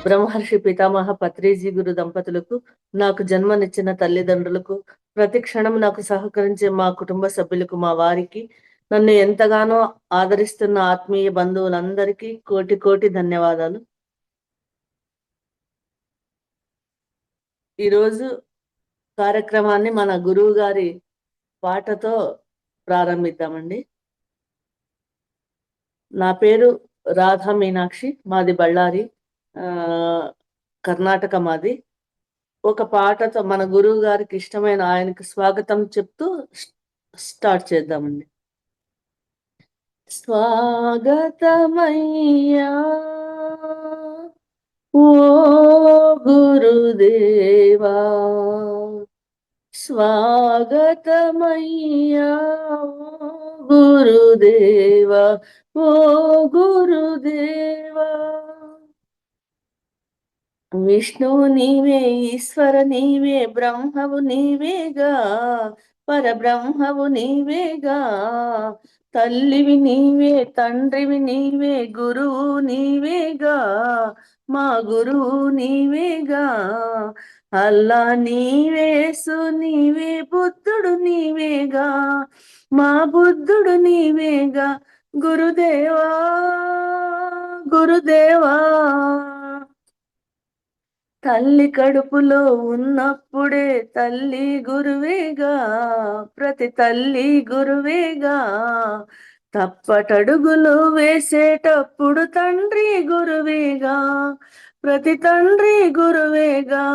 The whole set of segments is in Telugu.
బ్రహ్మర్షి పితామహ పత్రిజీ గురు దంపతులకు, నాకు జన్మనిచ్చిన తల్లిదండ్రులకు, ప్రతి క్షణం నాకు సహకరించే మా కుటుంబ సభ్యులకు, మా వారికి, నన్ను ఎంతగానో ఆదరిస్తున్న ఆత్మీయ బంధువులందరికీ కోటి కోటి ధన్యవాదాలు. ఈరోజు కార్యక్రమాన్ని మన గురువు గారి పాటతో ప్రారంభిద్దామండి. నా పేరు రాధా మీనాక్షి, మాది బళ్ళారి, కర్ణాటక మాది. ఒక పాటతో మన గురువు గారికి ఇష్టమైన ఆయనకి స్వాగతం చెప్తూ స్టార్ట్ చేద్దామండి. స్వాగతమయ్యా ఓ గురుదేవా, స్వాగతమయ్యా ఓ గురుదేవా, ఓ గురుదేవా. విష్ణువు నీవే, ఈశ్వర నీవే, బ్రహ్మవు నీవేగా, పరబ్రహ్మవు నీవేగా. తల్లివి నీవే, తండ్రివి నీవే, గురువు నీవేగా, మా గురువు నీవేగా. అల్లా నీవేసు నీవే, బుద్ధుడు నీవేగా, మా బుద్ధుడు నీవేగా. గురుదేవా గురుదేవా, తల్లి కడుపులో ఉన్నప్పుడే తల్లి గురువేగా, ప్రతి తల్లి గురువేగా. తప్పటడుగులు వేసేటప్పుడు తండ్రి గురువేగా, ప్రతి తండ్రి గురువేగా.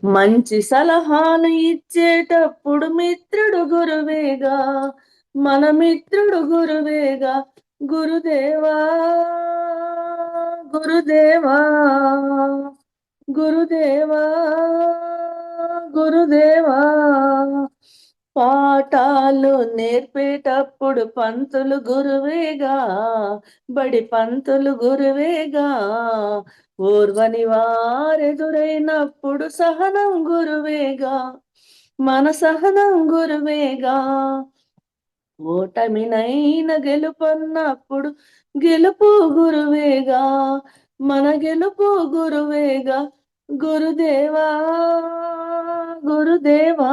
మంచి సలహాలు ఇచ్చేటప్పుడు మిత్రుడు గురువేగా, మన మిత్రుడు గురువేగా. గురుదేవా గురుదేవా, గురుదేవా గురుదేవా. పాఠాలు నేర్పేటప్పుడు పంతులు గురువేగా, బడి పంతులు గురువేగా. ఓర్వని వారెదురైనప్పుడు సహనం గురువేగా, మన సహనం గురువేగా. ఓటమినైన గెలుపన్నప్పుడు గెలుపు గురువేగా, మన గెలుపు గురువేగా. గురుదేవా గురుదేవా,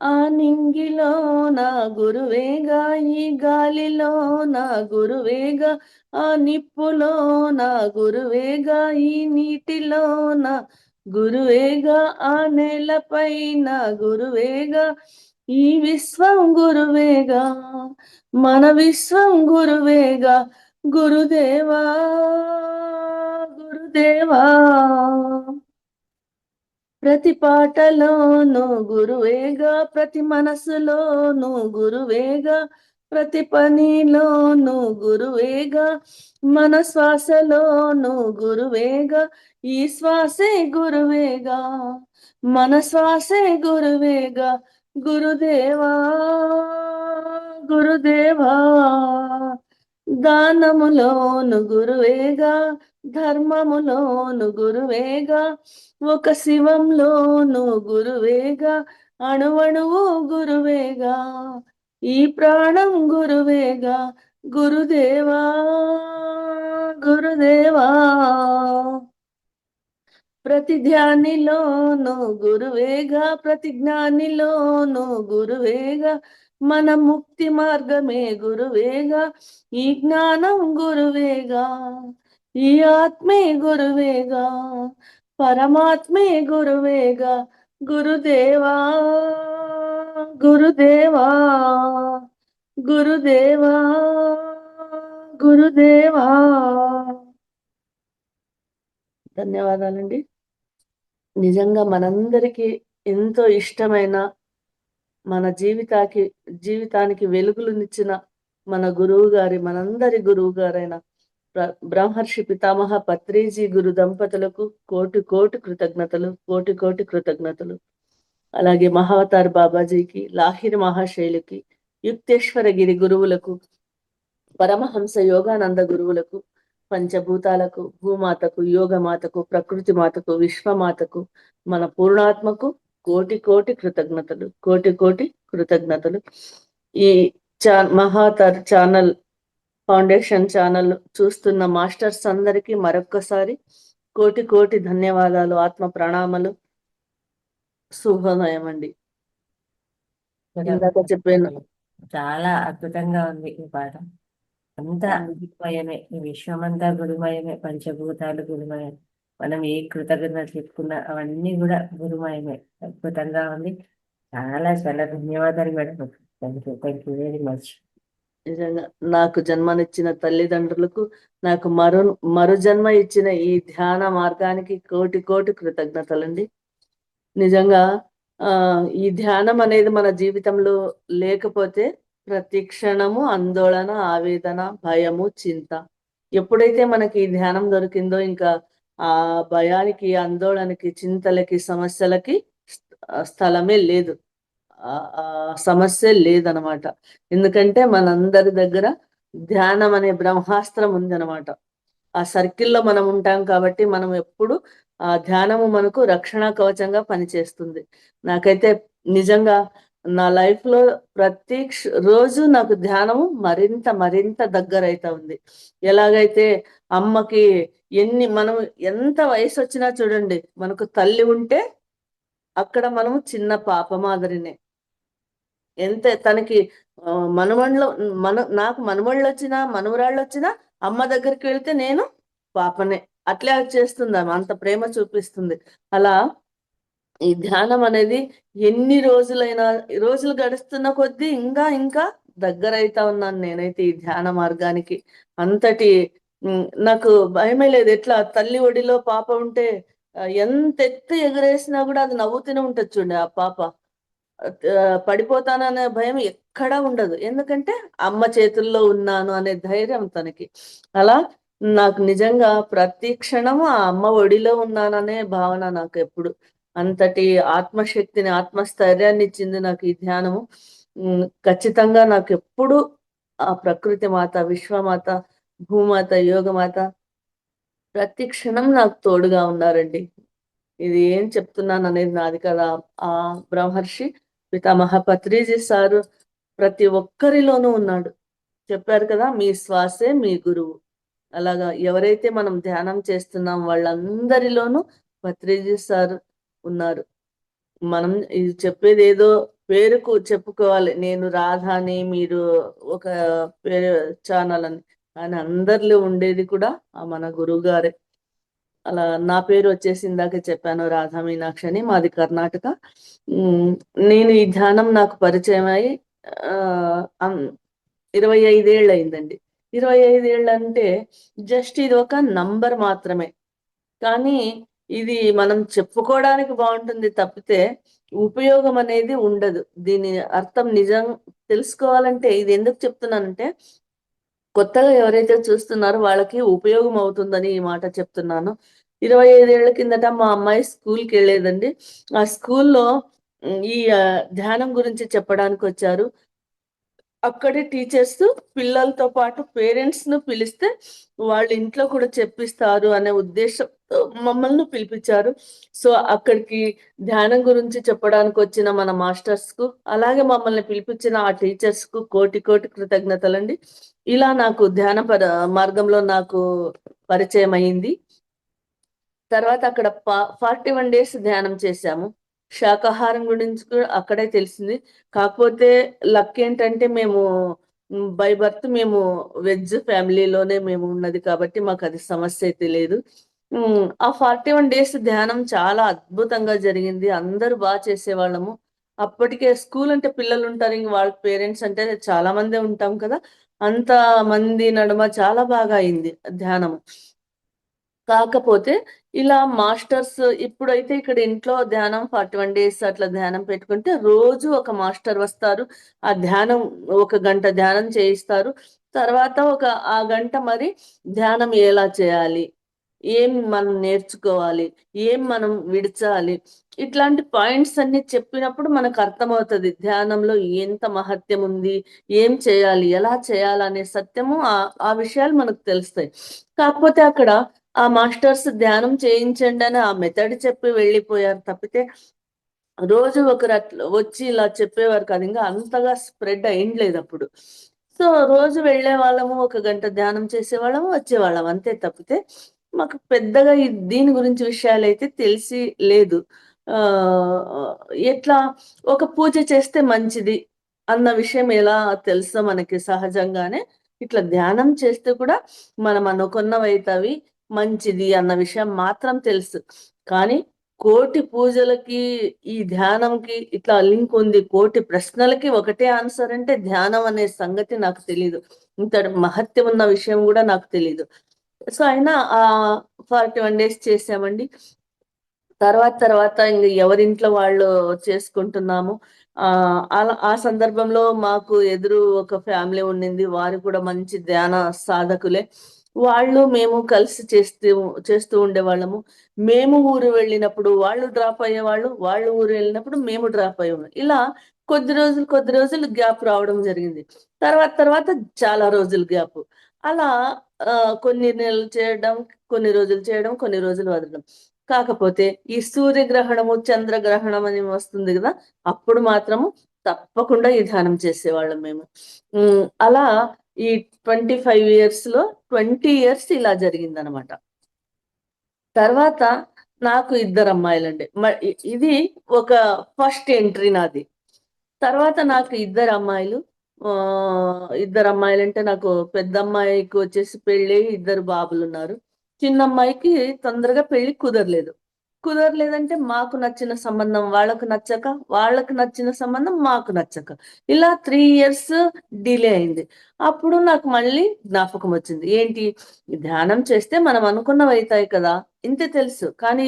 ఆ నింగిలో నా గురువేగా, ఈ గాలిలో నా గురువేగా, ఆ నిప్పులో నా గురువేగా, ఈ నీటిలో నా గురువేగా, ఆ నేలపై నా గురువేగా. ఈ విశ్వం గురువేగా, మన విశ్వం గురువేగా. గురుదేవా గురుదేవా, ప్రతి పాటలోను గురువేగా, ప్రతి మనసులోను గురువేగా, ప్రతి పనిలోను గురువేగా, మన శ్వాసలోను గురువేగా. ఈ శ్వాసే గురువేగా, మన శ్వాసే గురువేగా. గురుదేవా గురుదేవా, దానములోను గురువేగా, ధర్మములోను గురువేగా, ఒక శివంలోను గురువేగా, అణువణువు గురువేగా, ఈ ప్రాణం గురువేగా. గురుదేవా గురుదేవా, ప్రతి ధ్యానిలోను గురువేగా, ప్రతి జ్ఞానిలోను గురువేగా, మన ముక్తి మార్గమే గురువేగా. ఈ జ్ఞానం గురువేగా, ఈ ఆత్మే గురువేగా, పరమాత్మే గురువేగా. గురుదేవా గురుదేవా, గురుదేవా గురుదేవా. ధన్యవాదాలండి. నిజంగా మనందరికీ ఎంతో ఇష్టమైన, మన జీవితానికి వెలుగులునిచ్చిన మన గురువు గారి, మనందరి గురువు గారైన బ్రహ్మర్షి పితామహ పత్రిజీ గురు దంపతులకు కోటి కోటి కృతజ్ఞతలు, కోటి కోటి కృతజ్ఞతలు. అలాగే మహావతార్ బాబాజీకి, లాహిరి మహాశైలికి, యుక్తేశ్వరగిరి గురువులకు, పరమహంస యోగానంద గురువులకు, పంచభూతాలకు, భూమాతకు, యోగమాతకు, ప్రకృతి మాతకు, విశ్వమాతకు, మన పూర్ణాత్మకు కోటి కోటి కృతజ్ఞతలు, కోటి కోటి కృతజ్ఞతలు. ఈ మహాతర్ ఛానల్ ఫౌండేషన్ ఛానల్ చూస్తున్న మాస్టర్స్ అందరికీ మరొక్కసారి కోటి కోటి ధన్యవాదాలు, ఆత్మ ప్రణామాలు, శుభోదయం అండి. ఇందాక చెప్పాను చాలా అద్భుతంగా ఉంది ఈ పాట. అంతా గురుమయమే, ఈ విశ్వమంతా గురుమయమే, పంచభూతాలు గురుమయం. మనం ఏ కృతజ్ఞత చెప్పుకున్నా అవన్నీ కూడా గురుమయమే. అద్భుతంగా ఉంది. చాలా చాలా ధన్యవాదాలు madam. Thank you very much. నిజంగా నాకు జన్మనిచ్చిన తల్లిదండ్రులకు, నాకు మరు జన్మ ఇచ్చిన ఈ ధ్యాన మార్గానికి కోటి కోటి కృతజ్ఞతలండి. నిజంగా ఈ ధ్యానం అనేది మన జీవితంలో లేకపోతే ప్రతి క్షణము ఆందోళన, ఆవేదన, భయము, చింత. ఎప్పుడైతే మనకి ఈ ధ్యానం దొరికిందో ఇంకా ఆ భయానికి, ఆందోళనకి, చింతలకి, సమస్యలకి స్థలమే లేదు, ఆ సమస్య లేదనమాట. ఎందుకంటే మనందరి దగ్గర ధ్యానం అనే బ్రహ్మాస్త్రం ఉందనమాట. ఆ సర్కిల్లో మనం ఉంటాం కాబట్టి మనం ఎప్పుడు ఆ ధ్యానము మనకు రక్షణ కవచంగా పనిచేస్తుంది. నాకైతే నిజంగా నా లైఫ్ లో ప్రతి రోజు నాకు ధ్యానము మరింత మరింత దగ్గర అవుతా ఉంది. ఎలాగైతే అమ్మకి మనం ఎంత వయసు వచ్చినా చూడండి, మనకు తల్లి ఉంటే అక్కడ మనము చిన్న పాప మాదిరినే. ఎంత తనకి మనవళ్ళు నాకు మనవళ్ళు వచ్చినా మనవరాళ్ళు వచ్చినా అమ్మ దగ్గరికి వెళ్తే నేను పాపనే, అట్లే చేస్తుంది ఆమె, అంత ప్రేమ చూపిస్తుంది. అలా ఈ ధ్యానం అనేది ఎన్ని రోజులు గడుస్తున్న కొద్దీ ఇంకా ఇంకా దగ్గర అవుతా ఉన్నాను నేనైతే ఈ ధ్యాన మార్గానికి. అంతటి నాకు భయమే లేదు. ఎట్లా తల్లి ఒడిలో పాప ఉంటే ఎంత ఎత్తు ఎగరేసినా కూడా అది నవ్వుతూనే ఉంటుంది చూడండి ఆ పాప. పడిపోతాననే భయం ఎక్కడా ఉండదు, ఎందుకంటే అమ్మ చేతుల్లో ఉన్నాను అనే ధైర్యం తనకి. అలా నాకు నిజంగా ప్రతి క్షణము ఆ అమ్మ ఒడిలో ఉన్నాననే భావన నాకు ఎప్పుడు. అంతటి ఆత్మశక్తిని, ఆత్మస్థైర్యాన్ని ఇచ్చింది నాకు ఈ ధ్యానము. ఖచ్చితంగా నాకు ఎప్పుడు ఆ ప్రకృతి మాత, విశ్వమాత, భూమాత, యోగమాత ప్రతి క్షణం నాకు తోడుగా ఉన్నారండి. ఇది ఏం చెప్తున్నాను అనేది నాది కదా. ఆ బ్రహ్మర్షి పితామహ పత్రిజీ సారు ప్రతి ఒక్కరిలోనూ ఉన్నాడు. చెప్పారు కదా, మీ శ్వాసే మీ గురువు. అలాగా ఎవరైతే మనం ధ్యానం చేస్తున్నాం వాళ్ళందరిలోనూ పత్రిజీ సార్ ఉన్నారు. మనం ఇది చెప్పేది ఏదో పేరుకు చెప్పుకోవాలి, నేను రాధాని, మీరు ఒక పేరు ఛానల్ అని, కానీ అందరిలో ఉండేది కూడా మన గురువు గారే. అలా నా పేరు వచ్చేసి ఇందాక చెప్పాను రాధా మీనాక్షి అని, మాది కర్ణాటక. నేను ఈ ధ్యానం నాకు పరిచయం అయి 25 ఏళ్ళు అయిందండి. 25 ఏళ్ళు అంటే జస్ట్ ఇది ఒక నంబర్ మాత్రమే, కానీ ఇది మనం చెప్పుకోవడానికి బాగుంటుంది తప్పితే ఉపయోగం అనేది ఉండదు. దీని అర్థం నిజం తెలుసుకోవాలంటే, ఇది ఎందుకు చెప్తున్నానంటే కొత్తగా ఎవరైతే చూస్తున్నారో వాళ్ళకి ఉపయోగం అవుతుందని ఈ మాట చెప్తున్నాను. 25 ఏళ్ల కిందట మా అమ్మాయి స్కూల్కి వెళ్ళేదండి. ఆ స్కూల్లో ఈ ధ్యానం గురించి చెప్పడానికి వచ్చారు. అక్కడే టీచర్స్ పిల్లలతో పాటు పేరెంట్స్ ను పిలిస్తే వాళ్ళ ఇంట్లో కూడా చెప్పిస్తారు అనే ఉద్దేశం మమ్మల్ని పిలిపించారు. సో అక్కడికి ధ్యానం గురించి చెప్పడానికి వచ్చిన మన మాస్టర్స్ కు, అలాగే మమ్మల్ని పిలిపించిన ఆ టీచర్స్ కు కోటి కోటి కృతజ్ఞతలండి. ఇలా నాకు ధ్యాన మార్గంలో నాకు పరిచయం అయింది. తర్వాత అక్కడ 41 days ధ్యానం చేశాము. శాకాహారం గురించి కూడా అక్కడే తెలిసింది. కాకపోతే లక్ ఏంటంటే మేము బై బర్త్ మేము వెజ్ ఫ్యామిలీలోనే మేము ఉన్నది కాబట్టి మాకు అది సమస్య అయితే లేదు. ఆ 41 days ధ్యానం చాలా అద్భుతంగా జరిగింది. అందరూ బాగా చేసేవాళ్ళము. అప్పటికే స్కూల్ అంటే పిల్లలు ఉంటారు, ఇంక వాళ్ళ పేరెంట్స్ అంటే చాలా మందే ఉంటాం కదా. అంత మంది నడుమ చాలా బాగా అయింది ధ్యానము. కాకపోతే ఇలా మాస్టర్స్ ఇప్పుడైతే ఇక్కడ ఇంట్లో ధ్యానం 41 days అట్లా ధ్యానం పెట్టుకుంటే రోజు ఒక మాస్టర్ వస్తారు. ఆ ధ్యానం 1 గంట ధ్యానం చేయిస్తారు. తర్వాత ఆ గంట మరి ధ్యానం ఎలా చేయాలి, ఏం మనం నేర్చుకోవాలి, ఏం మనం విడిచాలి, ఇట్లాంటి పాయింట్స్ అన్ని చెప్పినప్పుడు మనకు అర్థమవుతుంది ధ్యానంలో ఎంత మహత్యం ఉంది, ఏం చేయాలి, ఎలా చేయాలనే సత్యము ఆ విషయాలు మనకు తెలుస్తాయి. కాకపోతే అక్కడ ఆ మాస్టర్స్ ధ్యానం చేయించండి అని ఆ మెథడ్ చెప్పి వెళ్ళిపోయారు తప్పితే రోజు ఒకరు అట్లా వచ్చి ఇలా చెప్పేవారు కాదు. ఇంకా అంతగా స్ప్రెడ్ అయిండలేదు అప్పుడు. సో రోజు వెళ్ళే వాళ్ళము, ఒక గంట ధ్యానం చేసేవాళ్ళము, వచ్చేవాళ్ళం అంతే తప్పితే మాకు పెద్దగా దీని గురించి విషయాలైతే తెలిసి లేదు. ఎట్లా ఒక పూజ చేస్తే మంచిది అన్న విషయం ఎలా తెలుసో మనకి సహజంగానే, ఇట్లా ధ్యానం చేస్తే కూడా మనం అనుకున్నవైతవి మంచిది అన్న విషయం మాత్రం తెలుసు. కానీ కోటి పూజలకి, ఈ ధ్యానంకి ఇట్లా లింక్ ఉంది. కోటి ప్రశ్నలకి ఒకటే ఆన్సర్ అంటే ధ్యానం అనే సంగతి నాకు తెలీదు. ఇంతటి మహత్యం ఉన్న విషయం కూడా నాకు తెలీదు. సో అయినా 41 డేస్ చేసామండి. తర్వాత ఇంక ఎవరింట్లో వాళ్ళు చేసుకుంటున్నాము. అలా ఆ సందర్భంలో మాకు ఎదురు ఒక ఫ్యామిలీ ఉండింది. వారు కూడా మంచి ధ్యాన సాధకులే. వాళ్ళు మేము కలిసి చేస్తూ ఉండేవాళ్ళము. మేము ఊరు వెళ్ళినప్పుడు వాళ్ళు డ్రాప్ అయ్యేవాళ్ళు. వాళ్ళు ఊరు వెళ్ళినప్పుడు మేము డ్రాప్ అయ్యేవాళ్ళం. ఇలా కొద్ది రోజులు గ్యాప్ రావడం జరిగింది. తర్వాత చాలా రోజులు గ్యాప్. అలా కొన్ని నెలలు చేయడం, కొన్ని రోజులు చేయడం, కొన్ని రోజులు వదలడం. కాకపోతే ఈ సూర్యగ్రహణము, చంద్రగ్రహణం అని వస్తుంది కదా! అప్పుడు మాత్రము తప్పకుండా ఈ ధ్యానం చేసేవాళ్ళం మేము. అలా ఈ 25 ఇయర్స్‌లో 20 ఇయర్స్ ఇలా జరిగిందనమాట. తర్వాత నాకు ఇద్దరమ్మాయిలండి. ఇది ఒక ఫస్ట్ ఎంట్రీ నాది. తర్వాత నాకు ఇద్దరమ్మాయిలు. ఇద్దరమ్మాయిలంటే నాకు పెద్దమ్మాయికి వచ్చేసి పెళ్ళై ఇద్దరు బాబులున్నారు. చిన్నమ్మాయికి తొందరగా పెళ్లి కుదరలేదు. కుదరలేదంటే మాకు నచ్చిన సంబంధం వాళ్ళకు నచ్చక, వాళ్ళకి నచ్చిన సంబంధం మాకు నచ్చక. ఇలా 3 ఇయర్స్ డిలే అయింది. అప్పుడు నాకు మళ్ళీ జ్ఞాపకం వచ్చింది. ఏంటి? ధ్యానం చేస్తే మనం అనుకున్నవయితాయి కదా! ఇంతే తెలుసు. కానీ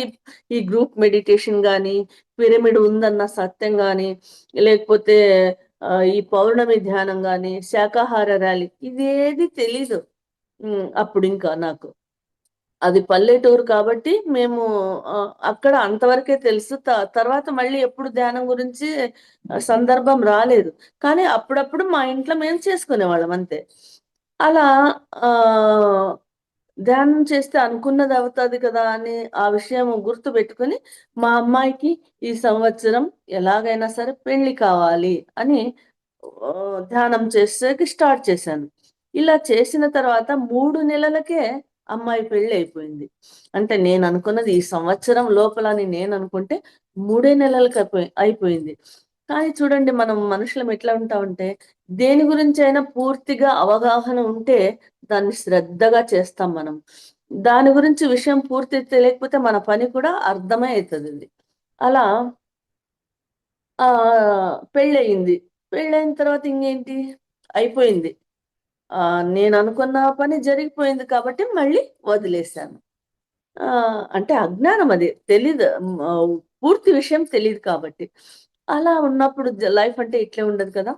ఈ గ్రూప్ మెడిటేషన్ గాని, పిరమిడ్ ఉందన్న సత్యం గాని, లేకపోతే ఈ పౌర్ణమి ధ్యానం గాని, శాకాహార ర్యాలీ ఇదేది తెలీదు. అప్పుడింకా నాకు. అది పల్లెటూరు కాబట్టి మేము అక్కడ అంతవరకే తెలుసు. తర్వాత మళ్ళీ ఎప్పుడు ధ్యానం గురించి సందర్భం రాలేదు. కానీ అప్పుడప్పుడు మా ఇంట్లో మేము చేసుకునేవాళ్ళం అంతే. అలా ఆహ్, ధ్యానం చేస్తే అనుకున్నది అవుతది కదా అని ఆ విషయం గుర్తుపెట్టుకొని, మా అమ్మాయికి ఈ సంవత్సరం ఎలాగైనా సరే పెళ్లి కావాలి అని ధ్యానం చేసేకి స్టార్ట్ చేశాను. ఇలా చేసిన తర్వాత 3 నెలలకే అమ్మాయి పెళ్లయిపోయింది. అంటే నేననుకున్నది ఈ సంవత్సరం లోపల అని నేననుకుంటే 3 నెలలకి అయిపోయింది. కానీ చూడండి మనం మనుషులం ఎట్లా ఉంటామంటే, దేని గురించైనా పూర్తిగా అవగాహన ఉంటే దాన్ని శ్రద్ధగా చేస్తాం మనం. దాని గురించి విషయం పూర్తి తెలియకపోతే మన పని కూడా అర్థమే అయితదది. అలా పెళ్ళయింది. పెళ్ళయిన తర్వాత ఇంగేంటి అయిపోయింది. నేననుకున్న పని జరిగిపోయింది కాబట్టి మళ్ళీ వదిలేసాను. అంటే అజ్ఞానం అది. తెలీదు. పూర్తి విషయం తెలీదు కాబట్టి. అలా ఉన్నప్పుడు లైఫ్ అంటే ఇట్లే ఉండదు కదా!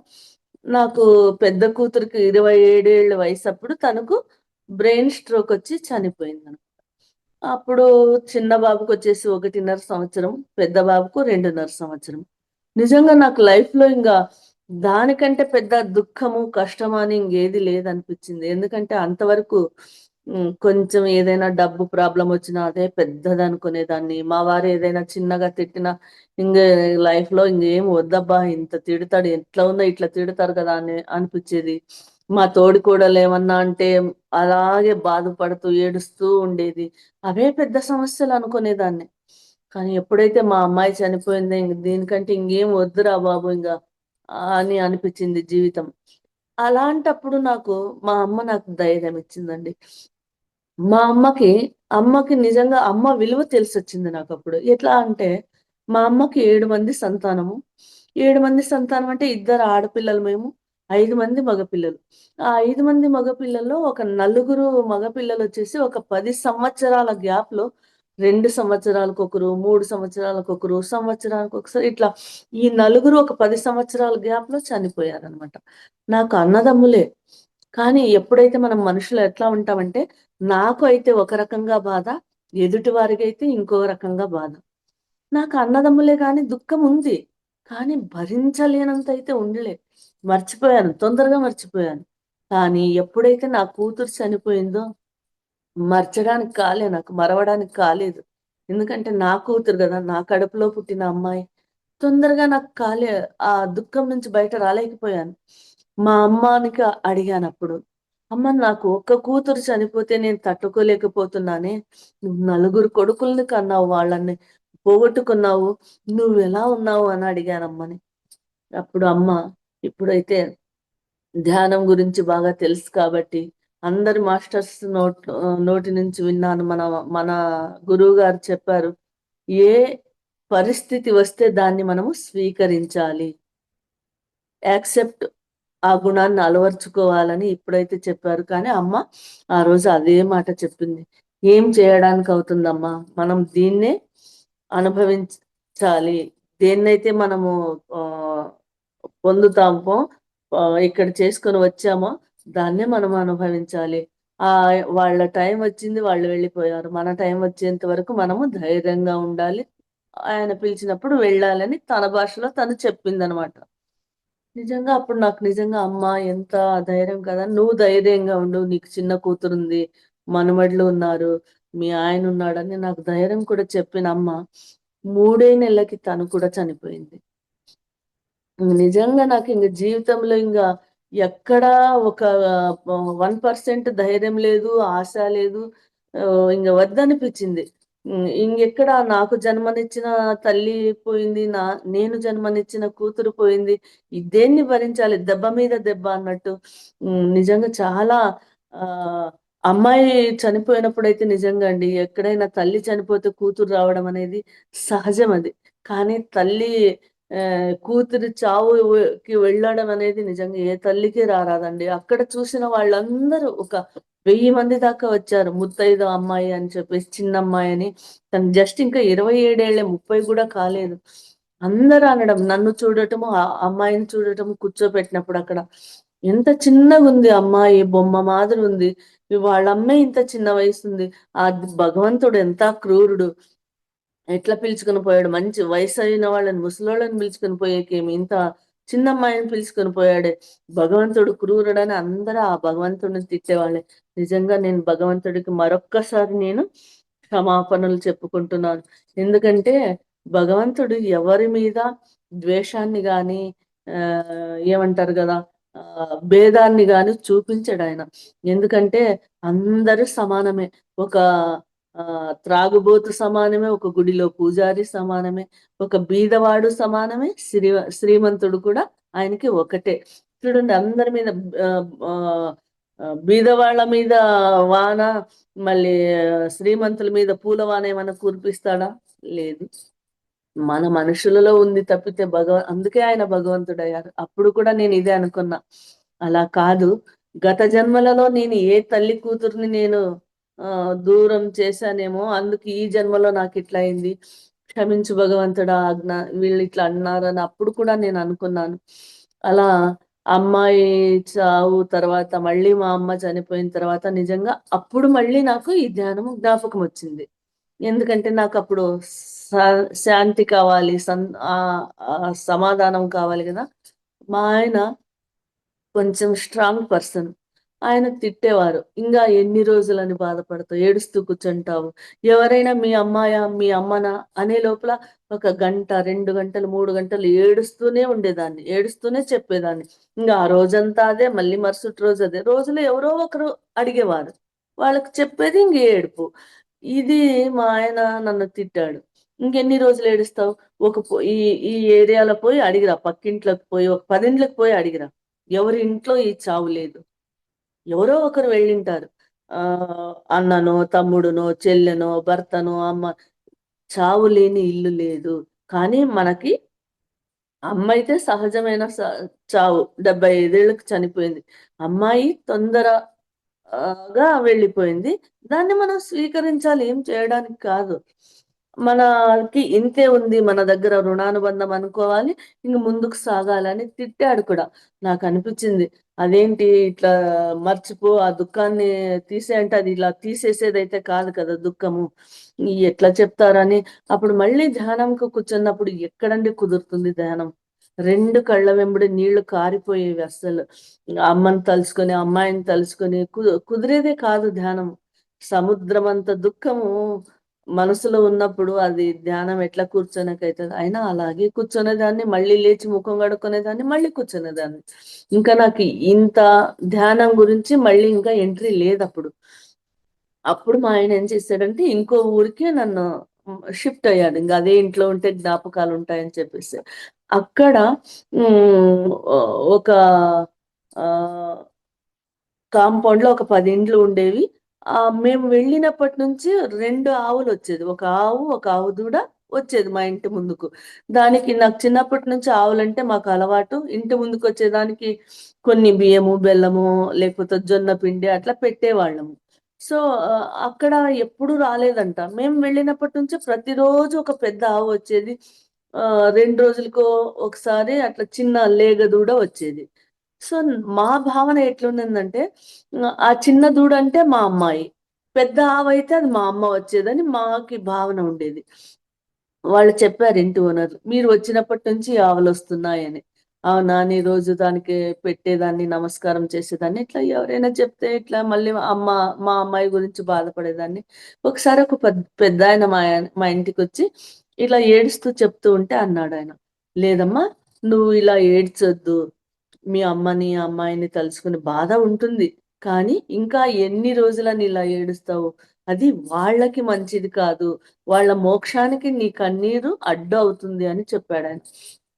నాకు పెద్ద కూతురికి 27 ఏళ్ల వయసప్పుడు తనకు బ్రెయిన్ స్ట్రోక్ వచ్చి చనిపోయిందనమాట. అప్పుడు చిన్న బాబుకొచ్చేసి 1.5 సంవత్సరం, పెద్ద బాబుకు 2.5 సంవత్సరం. నిజంగా నాకు లైఫ్‌లో ఇంగా దానికంటే పెద్ద దుఃఖము, కష్టము అని ఇంగేది లేదనిపిచ్చింది. ఎందుకంటే అంతవరకు కొంచెం ఏదైనా డబ్బు ప్రాబ్లమొచ్చినా అదే పెద్దదనుకునేదాన్ని. మా వారు ఏదైనా చిన్నగా తిట్టినా ఇంగ లైఫ్‌లో ఇంగేం వద్దబ్బా! ఇంత తిడతాడు ఎట్లా ఉన్నా ఇట్లా తిడతారు కదా! అని అనిపిచ్చేది. మా తోడికోడలేమన్నా అంటే అలాగే బాధపడుతూ, ఏడుస్తూ ఉండేది. అవే పెద్ద సమస్యలనుకునేదాన్ని. కానీ ఎప్పుడైతే మా అమ్మాయి చనిపోయిందో ఇంక దీనికంటే ఇంగేం వద్దురా బాబు ఇంగ అని అనిపిచ్చింది జీవితం. అలాంటప్పుడు మా అమ్మ నాకు ధైర్యం ఇచ్చిందండి. మా అమ్మకి నిజంగా అమ్మ విలువ తెలిసొచ్చింది నాకప్పుడు. ఎట్లా అంటే, మా అమ్మకి 7 మంది సంతానము. 7 మంది సంతానం అంటే ఇద్దరు ఆడపిల్లలు మేము. 5 మంది మగపిల్లలు. ఆ 5 మంది మగపిల్లల్లో ఒక నలుగురు మగపిల్లలొచ్చేసి ఒక 10 సంవత్సరాల గ్యాప్‌లో 2 సంవత్సరాలకొకరు, 3 సంవత్సరాలకొకరు, సంవత్సరానికొకసారి ఇట్లా ఈ నలుగురు ఒక 10 సంవత్సరాల గ్యాప్‌లో చనిపోయారనమాట. నాకు అన్నదమ్ములే. కానీ ఎప్పుడైతే మనం మనుషులు ఎట్లా ఉంటామంటే, నాకు అయితే ఒక రకంగా బాధ, ఎదుటి వారికైతే ఇంకో రకంగా బాధ. నాకు అన్నదమ్ములే గాని దుఃఖముంది. కానీ భరించలేనంత అయితే ఉండలే. మర్చిపోయాను. తొందరగా మర్చిపోయాను. కానీ ఎప్పుడైతే నా కూతురు చనిపోయిందో మర్చడానికి కాలే నాకు. మరవడానికి కాలేదు. ఎందుకంటే నా కూతురు గదా! నా కడుపులో పుట్టిన అమ్మాయి. తొందరగా నాకు కాలే. ఆ దుఃఖం నుంచి బయట రాలేకపోయాను. మా అమ్మానికి అడిగానప్పుడు, అమ్మ నాకు ఒక్క కూతురు చనిపోతే నేను తట్టుకోలేకపోతున్నానే. నువ్వు నలుగురు కొడుకుల్ని కన్నావు, వాళ్ళని పోగొట్టుకున్నావు. నువ్వెలా ఉన్నావు అని అడిగానమ్మని. అప్పుడు అమ్మ, ఇప్పుడైతే ధ్యానం గురించి బాగా తెలుసు కాబట్టి అందరి మాస్టర్స్ నోటి నుంచి విన్నాను. మన మన గురువు గారు చెప్పారు, ఏ పరిస్థితి వస్తే దాన్ని మనము స్వీకరించాలి, యాక్సెప్ట్, ఆ గుణాన్ని అలవర్చుకోవాలని ఇప్పుడైతే చెప్పారు. కానీ అమ్మ ఆ రోజు అదే మాట చెప్పింది. ఏం చేయడానికి అవుతుందమ్మా, మనం దీన్నే అనుభవించాలి. దేన్నైతే మనము ఆ పొందుతామో, ఇక్కడ చేసుకొని వచ్చామో దాన్నే మనం అనుభవించాలి. ఆ వాళ్ళ టైం వచ్చింది, వాళ్ళు వెళ్ళిపోయారు. మన టైం వచ్చేంత వరకు మనము ధైర్యంగా ఉండాలి. ఆయన పిలిచినప్పుడు వెళ్ళాలని తన భాషలో తను చెప్పిందనమాట. నిజంగా అప్పుడు నాకు నిజంగా అమ్మా ఎంత ధైర్యం కదా! నువ్వు ధైర్యంగా ఉండు. నీకు చిన్న కూతురుంది, మనమళ్ళు ఉన్నారు, మీ ఆయన ఉన్నాడని నాకు ధైర్యం కూడా చెప్పిన అమ్మ 3 నెలలకి తను కూడా చనిపోయింది. నిజంగా నాకు ఇంక జీవితంలో ఎక్కడా ఒక 1% ధైర్యం లేదు, ఆశ లేదు. ఇంగ వద్దనిపిచ్చింది. ఇంగెక్కడ నాకు జన్మనిచ్చిన తల్లి పోయింది. నేను జన్మనిచ్చిన కూతురు పోయింది. దేన్ని భరించాలి? దెబ్బ మీద దెబ్బ అన్నట్టు. నిజంగా చాలా ఆహ్, అమ్మాయి చనిపోయినప్పుడైతే నిజంగా అండి, ఎక్కడైనా తల్లి చనిపోతే కూతురు రావడం అనేది సహజం అది. కానీ తల్లి కూతురి చావుకి వెళ్ళడం అనేది నిజంగా ఏ తల్లికి రారాదండి. అక్కడ చూసిన వాళ్ళందరూ ఒక 1000 మంది దాకా వచ్చారు. ముత్తైదు అమ్మాయి అని చెప్పేసి, చిన్నమ్మాయని. తను జస్ట్ ఇంకా 27 ఏళ్లే, 30 కూడా కాలేదు. అందరూ అనడం, నన్ను చూడటము, ఆ అమ్మాయిని చూడటము కూర్చోపెట్టినప్పుడు అక్కడ. ఎంత చిన్నగుంది అమ్మాయి, బొమ్మ మాదిరి ఉంది. వాళ్ళమ్మే ఇంత చిన్న వయసుంది. ఆ భగవంతుడు ఎంత క్రూరుడు. ఎట్లా పిలుచుకొని పోయాడు. మంచి వయసైన వాళ్ళని, ముసలోళ్ళని పిలుచుకొని పోయేకేమి, ఇంత చిన్న అమ్మాయిని పిలుచుకొని పోయాడే. భగవంతుడు క్రూరుడని అందరూ ఆ భగవంతుడిని తిట్టేవాళ్ళే. నిజంగా నేను భగవంతుడికి మరొక్కసారి నేను క్షమాపణలు చెప్పుకుంటున్నాను. ఎందుకంటే భగవంతుడు ఎవరి మీద ద్వేషాన్ని గాని, ఏమంటారు గదా! భేదాన్ని గాని చూపించడాయన. ఎందుకంటే అందరూ సమానమే. ఒక త్రాగుబోతు సమానమే, ఒక గుడిలో పూజారి సమానమే, ఒక బీదవాడు సమానమే, శ్రీమంతుడు కూడా ఆయనకి ఒకటే. చూడండి అందరి మీద ఆహ్, ఆహ్, బీదవాళ్ళ మీద వాన, మళ్ళీ శ్రీమంతుల మీద పూల వాన ఏమన్నా కురిపిస్తాడా? లేదు. మన మనుషులలో ఉంది తప్పితే అందుకే ఆయన భగవంతుడయ్యారు. అప్పుడు కూడా నేను ఇదే అనుకున్నా. అలా కాదు, గత జన్మలలో నేను ఏ తల్లి కూతుర్ని నేను దూరం చేశానేమో, అందుకు ఈ జన్మలో నాకిట్లా అయింది. క్షమించు భగవంతుడా, వీళ్ళిట్లా అన్నారని అప్పుడు కూడా నేను అనుకున్నాను. అలా అమ్మాయి చావు తర్వాత మళ్ళీ మా అమ్మ చనిపోయిన తర్వాత నిజంగా అప్పుడు మళ్ళీ నాకు ఈ ధ్యానము జ్ఞాపకమొచ్చింది. ఎందుకంటే నాకప్పుడు శాంతి కావాలి. సమాధానం కావాలి గదా! మా ఆయన కొంచెం స్ట్రాంగ్ పర్సన్. ఆయన తిట్టేవారు. "ఇంగా ఎన్ని రోజులని బాధపడతావు? ఏడుస్తూ కూర్చుంటావు. ఎవరైనా మీ అమ్మాయా? మీ అమ్మనా?" అనే లోపల ఒక గంట, 2 గంటలు, 3 గంటలు ఏడుస్తూనే ఉండేదాన్ని. ఏడుస్తూనే చెప్పేదాన్ని. ఇంగా ఆ రోజంతా అదే, మళ్ళీ మరుసటి రోజు అదే. రోజులో ఎవరో ఒకరు అడిగేవారు. వాళ్ళకి చెప్పేది ఇంగ ఏడుపు. ఇది మా ఆయన నన్ను తిట్టాడు. "ఇంకెన్ని రోజులు ఏడుస్తావు? ఒక పొ ఈ ఈ ఏరియాలో పోయి అడిగిరా. పక్కింట్లోకి పోయి, ఒక 10 ఇండ్లకి పోయి అడిగిరా. ఎవరి ఇంట్లో ఈ చావు లేదు. ఎవరో ఒకరు వెళ్ళింటారు. అన్ననో, తమ్ముడునో, చెల్లెనో, భర్తనో, అమ్మ, చావు లేని ఇల్లు లేదు. కానీ మనకి అమ్మైతే సహజమైన చావు. 75 ఏళ్ళకి చనిపోయింది. అమ్మాయి వెళ్ళిపోయింది. దాన్ని మనం స్వీకరించాలి. ఏం చేయడానికి కాదు. మనకి ఇంతే ఉంది, మన దగ్గర రుణానుబంధం అనుకోవాలి. ఇంక ముందుకు సాగాలని తిట్టాడు కూడా. నాకనిపిచ్చింది, అదేంటి ఇట్లా మర్చిపో, ఆ దుఃఖాన్ని తీసేయి అంటే, అది ఇలా తీసేసేదైతే కాదు కదా దుఃఖము. ఎట్లా చెప్తారని అప్పుడు మళ్ళీ ధ్యానంకి కూర్చున్నప్పుడు ఎక్కడండి కుదురుతుంది ధ్యానం. 2 కళ్ళ వెంబడి నీళ్లు కారిపోయేవి అస్సలు. అమ్మని తలుచుకొని, అమ్మాయిని తలుచుకొని కుదిరేదే కాదు ధ్యానం. సముద్రమంత దుఃఖము మనసులో ఉన్నప్పుడు అది ధ్యానం ఎట్లా కూర్చోనకైతుంది, అయినా అలాగే కూర్చునేదాన్ని, మళ్ళీ లేచి ముఖం కడుక్కునేదాన్ని, మళ్ళీ కూర్చునేదాన్ని. ఇంకా నాకు ఇంత ధ్యానం గురించి మళ్ళీ ఇంకా ఎంట్రీ లేదు అప్పుడు. అప్పుడు మా ఆయన ఏం చేశాడంటే ఇంకో ఊరికి నన్ను షిఫ్ట్ అయ్యాడు. ఇంకా అదే ఇంట్లో ఉంటే జ్ఞాపకాలు ఉంటాయని చెప్పేసి. అక్కడ ఒక కాంపౌండ్ లో ఒక 10 ఇండ్లు ఉండేవి. మేము వెళ్ళినప్పటి నుంచి 2 ఆవులు వచ్చేది. ఒక ఆవు, ఒక ఆవు దూడ వచ్చేది మా ఇంటి ముందుకు. దానికి నాకు చిన్నప్పటి నుంచి ఆవులంటే మాకు అలవాటు. ఇంటి ముందుకు వచ్చేదానికి కొన్ని బియ్యము, బెల్లము, లేకపోతే జొన్న పిండి అట్లా పెట్టేవాళ్ళము. సో అక్కడ ఎప్పుడు రాలేదంట. మేము వెళ్ళినప్పటి నుంచి ప్రతిరోజు ఒక పెద్ద ఆవు వచ్చేది. 2 రోజులకో ఒకసారి అట్లా చిన్న లేగ దూడ వచ్చేది. సో మా భావన ఎట్లుండిందంటే ఆ చిన్న దూడ అంటే మా అమ్మాయి, పెద్ద ఆవైతే అది మా అమ్మ వచ్చేదని మాకి భావన ఉండేది. వాళ్ళు చెప్పారు ఇంటి ఓనర్, మీరు వచ్చినప్పటి నుంచి ఈ ఆవులొస్తున్నాయని. అవునా! నీ రోజు దానికి పెట్టేదాన్ని, నమస్కారం చేసేదాన్ని. ఇట్లా ఎవరైనా చెప్తే ఇట్లా మళ్ళీ మా అమ్మాయి గురించి బాధపడేదాన్ని. ఒకసారి ఒక పెద్దాయన మా ఇంటికొచ్చి ఇలా ఏడుస్తూ చెప్తూ ఉంటే అన్నాడాయన, లేదమ్మా నువ్వు ఇలా ఏడ్చొద్దు. మీ అమ్మని, అమ్మాయిని తలుచుకుని బాధ ఉంటుంది. కానీ ఇంకా ఎన్ని రోజులని ఇలా ఏడుస్తావు? అది వాళ్ళకి మంచిది కాదు. వాళ్ళ మోక్షానికి నీ కన్నీరు అడ్డు అవుతుంది అని చెప్పాడాయన.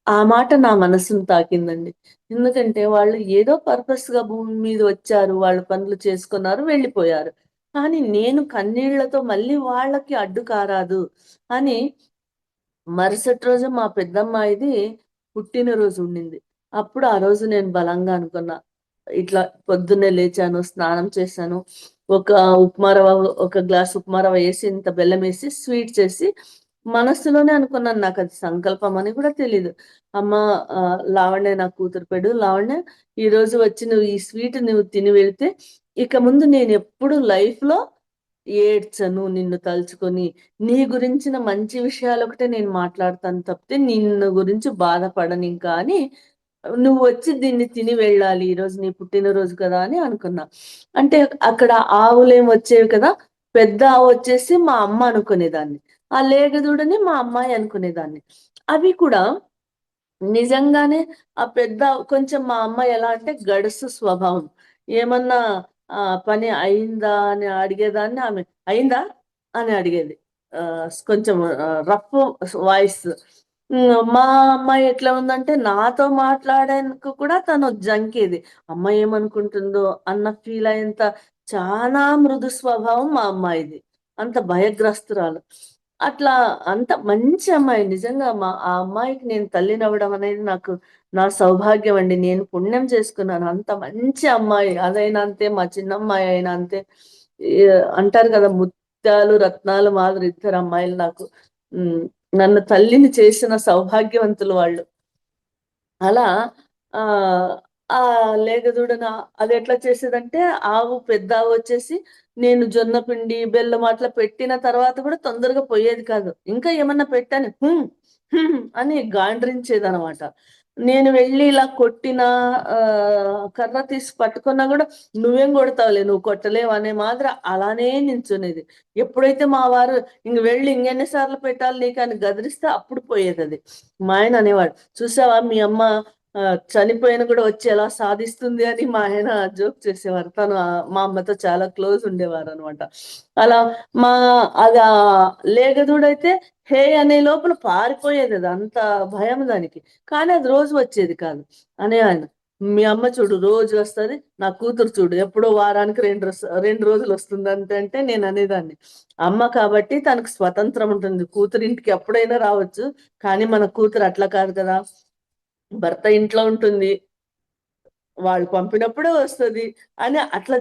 ఆ మాట నా మనసును తాకిందండి. ఎందుకంటే వాళ్ళు ఏదో పర్పస్‌గా భూమి మీద వచ్చారు. వాళ్ళ పనులు చేసుకున్నారు, వెళ్ళిపోయారు. కానీ నేను కన్నీళ్లతో మళ్ళీ వాళ్ళకి అడ్డు కారాదు అని మరుసటి రోజు మా పెద్దమ్మాయిది పుట్టినరోజు ఉండింది. అప్పుడు ఆ రోజు నేను బలంగా అనుకున్నా. ఇట్లా పొద్దున్నే లేచాను, స్నానం చేశాను. ఒక ఉప్మా రవ్వ, ఒక గ్లాస్ ఉప్మా రవ్వ ఏసి, ఇంత బెల్లమేసి, స్వీట్ చేసి మనస్సులోనే అనుకున్నాను. నాకది సంకల్పం అని కూడా తెలీదు. అమ్మ లావణ్య నా కూతురు పెడు. లావణ్య ఈరోజు వచ్చి నువ్వు ఈ స్వీట్ నువ్వు తిని వెళ్తే, ఇక ముందు నేనెప్పుడు లైఫ్‌లో ఏడ్చను నిన్ను తలుచుకొని. నీ గురించిన మంచి విషయాలొకటే నేను మాట్లాడతాను తప్పితే, నిన్ను గురించి బాధపడనింకా అని, నువ్వొచ్చి దీన్ని తిని వెళ్ళాలి. ఈరోజు నీ పుట్టినరోజు కదా అని అనుకున్నా. అంటే అక్కడ ఆవులేం వచ్చేవి కదా! పెద్ద ఆవొచ్చేసి మా అమ్మ అనుకునేదాన్ని. ఆ లేగదూడని మా అమ్మాయి అనుకునేదాన్ని. అవి కూడా నిజంగానే ఆ పెద్ద కొంచెం మా అమ్మాయి ఎలా అంటే గడుసు స్వభావం. ఏమన్నా పని అయిందా అని అడిగేదాన్ని, ఆమె అయిందా? అని అడిగేది. కొంచెం రఫ్ వాయిస్. మా అమ్మాయి ఎట్లా ఉందంటే నాతో మాట్లాడడానికి కూడా తను జంకేది. అమ్మ ఏమనుకుంటుందో అన్న ఫీల్ అయ్యేంత చానా మృదు స్వభావం మా అమ్మాయిది. అంత భయగ్రస్తురాలు. అట్లా అంత మంచి అమ్మాయి. నిజంగా ఆ అమ్మాయికి నేను తల్లినవ్వడం అనేది నాకు నా సౌభాగ్యం అండి. నేను పుణ్యం చేసుకున్నాను. అంత మంచి అమ్మాయి. అదైనా అంతే, మా చిన్నమ్మాయి అయినా అంతే. ఈ అంటారు కదా! ముత్యాలు, రత్నాలు మాదిరి ఇద్దరు అమ్మాయిలు నాకు. హ్మ్. నన్ను తల్లిని చేసిన సౌభాగ్యవంతులు వాళ్ళు. అలా ఆహ్, ఆ లేగదూడన అదెట్లా చేసేదంటే, ఆవు పెద్ద ఆవొచ్చేసి నేను జొన్న పిండి, బెల్లం అట్లా పెట్టిన తర్వాత కూడా తొందరగా పోయేది కాదు. ఇంకా ఏమన్నా పెట్టాను అని గాండ్రించేదనమాట. నేను వెళ్లి ఇలా కొట్టినా, కర్ర తీసి పట్టుకున్నా గూడా "నువ్వేం కొడతావులే, నువ్వు కొట్టలేవు" అనే మాదిరి అలానే నించునేది. ఎప్పుడైతే మా వారు "ఇంక వెళ్లి ఇంకెన్ని సార్లు పెట్టాలి నీకు" అని గదిరిస్తే అప్పుడు పోయేదది. మా ఆయన అనేవాడు, "చూసావా మీ అమ్మ చనిపోయిన కూడా వచ్చి ఎలా సాధిస్తుంది" అని మా ఆయన జోక్ చేసేవారు. తను మా అమ్మతో చాలా క్లోజ్ ఉండేవారనమాట. అలా మా అది లేగదూడైతే హే అనే లోపల పారిపోయేదది. అంత భయం దానికి. కానీ అది రోజు వచ్చేది కాదు. అనేవాయన, "మీ అమ్మ చూడు రోజు వస్తది. నా కూతురు చూడు ఎప్పుడో వారానికి 2 రోజులొస్తుంది అంతే" అంటే నేననేదాన్ని, అమ్మ కాబట్టి తనకు స్వతంత్రం ఉంటుంది. కూతురింటికి ఎప్పుడైనా రావచ్చు. కానీ మన కూతురు అట్లా కాదు కదా! భర్త ఇంట్లో ఉంటుంది. వాళ్ళు పంపినప్పుడే వస్తది అని అట్లా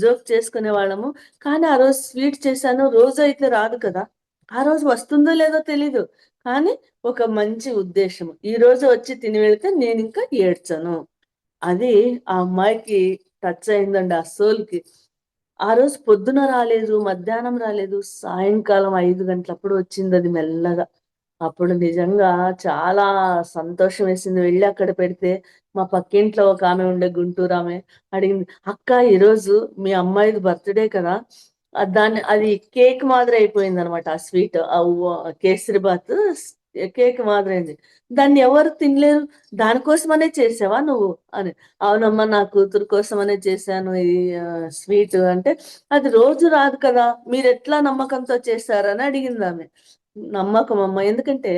జోక్ చేసుకునేవాళ్ళము. కానీ ఆ రోజు స్వీట్ చేశాను. రోజైతే రాదు కదా! ఆ రోజు వస్తుందో లేదో తెలీదు. కానీ ఒక మంచి ఉద్దేశ్యం. ఈరోజు వచ్చి తిని వెళ్తే నేనింకా ఏడ్చను. అది ఆ అమ్మాయికి టచ్ అయిందండి ఆ సోల్‌కి. ఆ రోజు పొద్దున రాలేదు, మధ్యాహ్నం రాలేదు. సాయంకాలం 5 గంటలప్పుడు వచ్చిందది మెల్లగా. అప్పుడు నిజంగా చాలా సంతోషమేసింది. వెళ్లి అక్కడ పెడితే, మా పక్కింట్లో ఒకామె ఉండే గుంటూరామె అడిగింది, "అక్క ఈరోజు మీ అమ్మాయిది బర్త్‌డే కదా! దాన్ని అది కేక్ మాదిరి అయిపోయింది అనమాట. ఆ స్వీట్ కేసరి బాత్ కేక్ మాదిరి అయింది. దాన్ని ఎవరు తినలేరు. దానికోసమనే చేసావా నువ్వు అని. అవునమ్మా, నా కూతురు కోసమనే చేశాను ఈ స్వీట్ అంటే, అది రోజు రాదు కదా, మీరు ఎట్లా నమ్మకంతో చేశారని అడిగింది ఆమె. నమ్మకం అమ్మ, ఎందుకంటే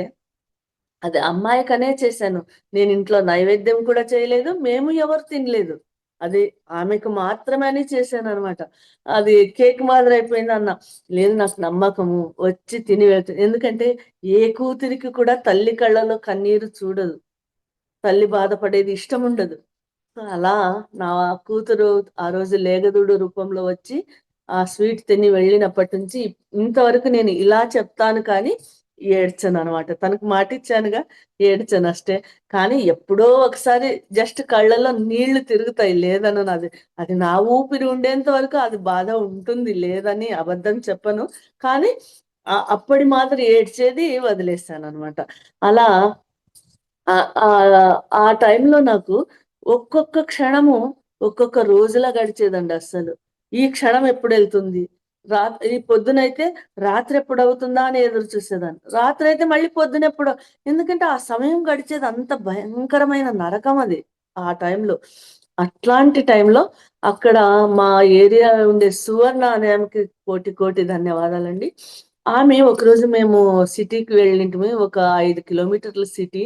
అది అమ్మాయికనే చేశాను. నేను ఇంట్లో నైవేద్యం కూడా చేయలేదు. మేము ఎవరు తినలేదు. అది ఆమెకు మాత్రమే అని చేశాననమాట. అది కేక్ మాదిరి అయిపోయిందన్నా. లేదు, నాకు నమ్మకము. వచ్చి తిని వెళ్తుంది. ఎందుకంటే ఏ కూతురికి కూడా తల్లి కళ్ళలో కన్నీరు చూడదు. తల్లి బాధపడేది ఇష్టముండదు. సో, అలా నా కూతురు ఆ రోజు లేగదూడు రూపంలో వచ్చి ఆ స్వీట్ తిని వెళ్ళినప్పటి నుంచి ఇంతవరకు నేను ఇలా చెప్తాను కానీ ఏడ్చననమాట. తనకు మాటిచ్చానుగా, ఏడ్చనಷ್ಟే. కానీ ఎప్పుడో ఒకసారి జస్ట్ కళ్ళలో నీళ్లు తిరుగుతాయి, లేదనను. అది నా ఊపిరి ఉండేంత వరకు అది బాధ ఉంటుంది, లేదని అబద్ధం చెప్పను. కానీ అప్పటి మాదిరి ఏడ్చేది వదిలేసాననమాట. అలా ఆ ఆ ఆ టైంలో నాకు ఒక్కొక్క క్షణము ఒక్కొక్క రోజులా గడిచేదండి అస్సలు. ఈ క్షణం ఎప్పుడెళ్తుంది? ఈ పొద్దునైతే రాత్రి ఎప్పుడవుతుందా అని ఎదురు చూసేదాన్ని. రాత్రయితే మళ్ళీ పొద్దునెప్పుడో, ఎందుకంటే ఆ సమయం గడిచేది అంత భయంకరమైన నరకం అది ఆ టైంలో. అట్లాంటి టైంలో అక్కడ మా ఏరియా ఉండే సువర్ణ అనే ఆమెకి కోటి కోటి ధన్యవాదాలండి. ఆమె ఒకరోజు మేము సిటీకి వెళ్ళింటిమి. ఒక 5 కిలోమీటర్ల సిటీ.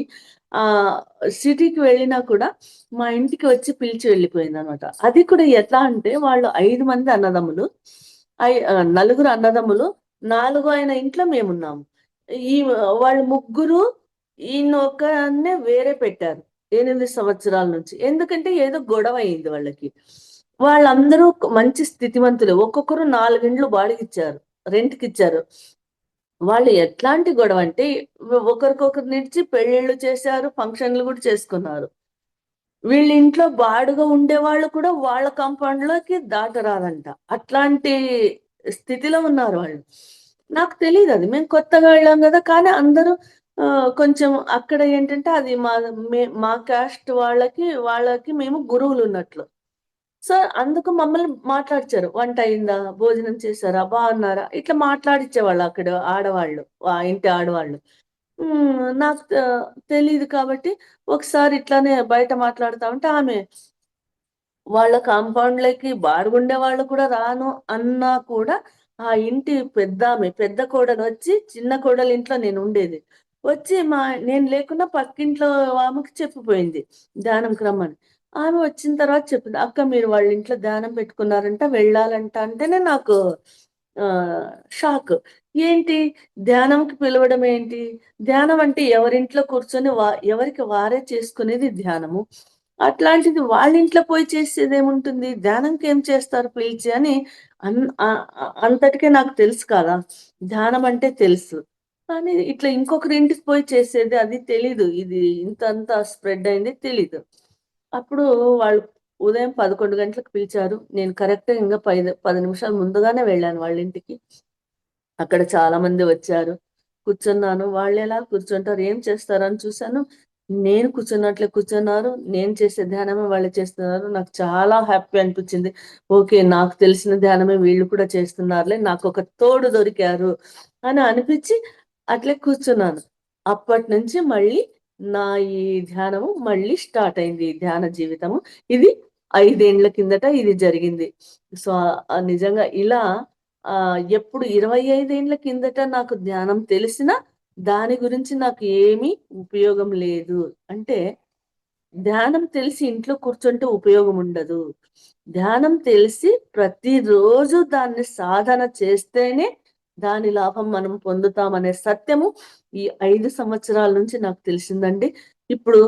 ఆహ్, సిటీకి వెళ్ళినా కూడా మా ఇంటికి వచ్చి పిలిచి వెళ్ళిపోయిందనమాట. అది కూడా ఎట్లా అంటే, వాళ్ళు 5 మంది అన్నదమ్ములు. నలుగురు అన్నదమ్ములు. నాలుగో ఆయన ఇంట్లో మేమున్నాము. ఈ వాళ్ళు ముగ్గురు ఈయనొక్కన్నే వేరే పెట్టారు. 8 సంవత్సరాల నుంచి. ఎందుకంటే ఏదో గొడవ అయింది వాళ్ళకి. వాళ్ళందరూ మంచి స్థితిమంతులే. ఒక్కొక్కరు 4 ఇండ్లు బాడిగిచ్చారు. రెంట్‌కిచ్చారు. వాళ్ళు ఎట్లాంటి గొడవంటే, ఒకరికొకరినిడిచి పెళ్ళిళ్ళు చేశారు, ఫంక్షన్‌లు గూడా చేసుకున్నారు. వీళ్ళింట్లో బాడుగ ఉండేవాళ్ళు కూడా వాళ్ళ కాంపౌండ్‌లోకి దాటరాదంట. అట్లాంటి స్థితిలో ఉన్నారు వాళ్ళు. నాకు తెలీదది. మేము కొత్తగా వెళ్ళాం గదా! కానీ అందరూ కొంచెం అక్కడ ఏంటంటే, అది మా కాస్ట్ వాళ్ళకి మేము గురువులున్నట్లు. సో, అందుకు మమ్మల్ని మాట్లాడిచ్చారు. "వంటయిందా? భోజనం చేశారా? బాగున్నారా?" ఇట్లా మాట్లాడిచ్చేవాళ్ళు అక్కడ ఆడవాళ్ళు. ఆ ఇంటి ఆడవాళ్ళు. నాకు తెలీదు కాబట్టి ఒకసారి ఇట్లానే బయట మాట్లాడుతా ఉంటే ఆమె వాళ్ళ కాంపౌండ్‌లోకి బాడుగుండే వాళ్ళు కూడా రాను అన్నా కూడా, ఆ ఇంటి పెద్దామె, పెద్ద కోడలొచ్చి చిన్న కోడలి ఇంట్లో నేనుండేది. వచ్చి నేను లేకున్నా పక్కింట్లో ఆమెకి చెప్పిపోయింది ధ్యానంకి రమ్మని. ఆమె వచ్చిన తర్వాత చెప్పింది. "అక్క, మీరు వాళ్ళ ఇంట్లో ధ్యానం పెట్టుకున్నారంట, వెళ్ళాలంట" అంటేనే నాకు ఆహ్, షాక్. ఏంటి, ధ్యానంకి పిలవడం ఏంటి? ధ్యానం అంటే ఎవరింట్లో కూర్చొని ఎవరికి వారే చేసుకునేది ధ్యానము. అట్లాంటిది వాళ్ళింట్లో పోయి చేసేదేముంటుంది? ధ్యానంకేం చేస్తారు పిలిచి అని అంతటికే నాకు తెలుసు కదా! ధ్యానం అంటే తెలుసు. కానీ ఇట్లా ఇంకొకరి ఇంటికి పోయి చేసేది అది తెలీదు. ఇది ఇంతంత స్ప్రెడ్ అయింది తెలీదు. అప్పుడు వాళ్ళు ఉదయం 11 గంటలకు పిలిచారు. నేను కరెక్ట్‌గా ఇంగా 10 నిమిషాలు ముందుగానే వెళ్ళాను వాళ్ళింటికి. అక్కడ చాలా మంది వచ్చారు. కూర్చున్నాను. వాళ్ళెలా కూర్చుంటారు, ఏం చేస్తారని చూసాను. నేను కూర్చున్నట్లే కూర్చున్నారు. నేను చేసే ధ్యానమే వాళ్ళు చేస్తున్నారు. నాకు చాలా హ్యాపీ అనిపిచ్చింది. ఓకే, నాకు తెలిసిన ధ్యానమే వీళ్ళు కూడా చేస్తున్నారులే. నాకొక తోడు దొరికారు అని అనిపిచ్చి అట్లే కూర్చున్నాను. అప్పటినుంచి మళ్ళీ నా ఈ ధ్యానము మళ్ళీ స్టార్ట్ అయింది. ఈ ధ్యాన జీవితము. ఇది 5 ఏండ్ల కిందట ఇది జరిగింది. సో, నిజంగా ఇలా ఎప్పుడు 25 ఏండ్ల కిందట నాకు ధ్యానం తెలిసినా, దాని గురించి నాకు ఏమీ ఉపయోగం లేదు. అంటే ధ్యానం తెలిసి ఇంట్లో కూర్చుంటే ఉపయోగం ఉండదు. ధ్యానం తెలిసి ప్రతిరోజు దాన్ని సాధన చేస్తేనే దాని లాభం మనం పొందుతామనే సత్యము ఈ 5 సంవత్సరాల నుంచి నాకు తెలిసిందండి. ఇప్పుడు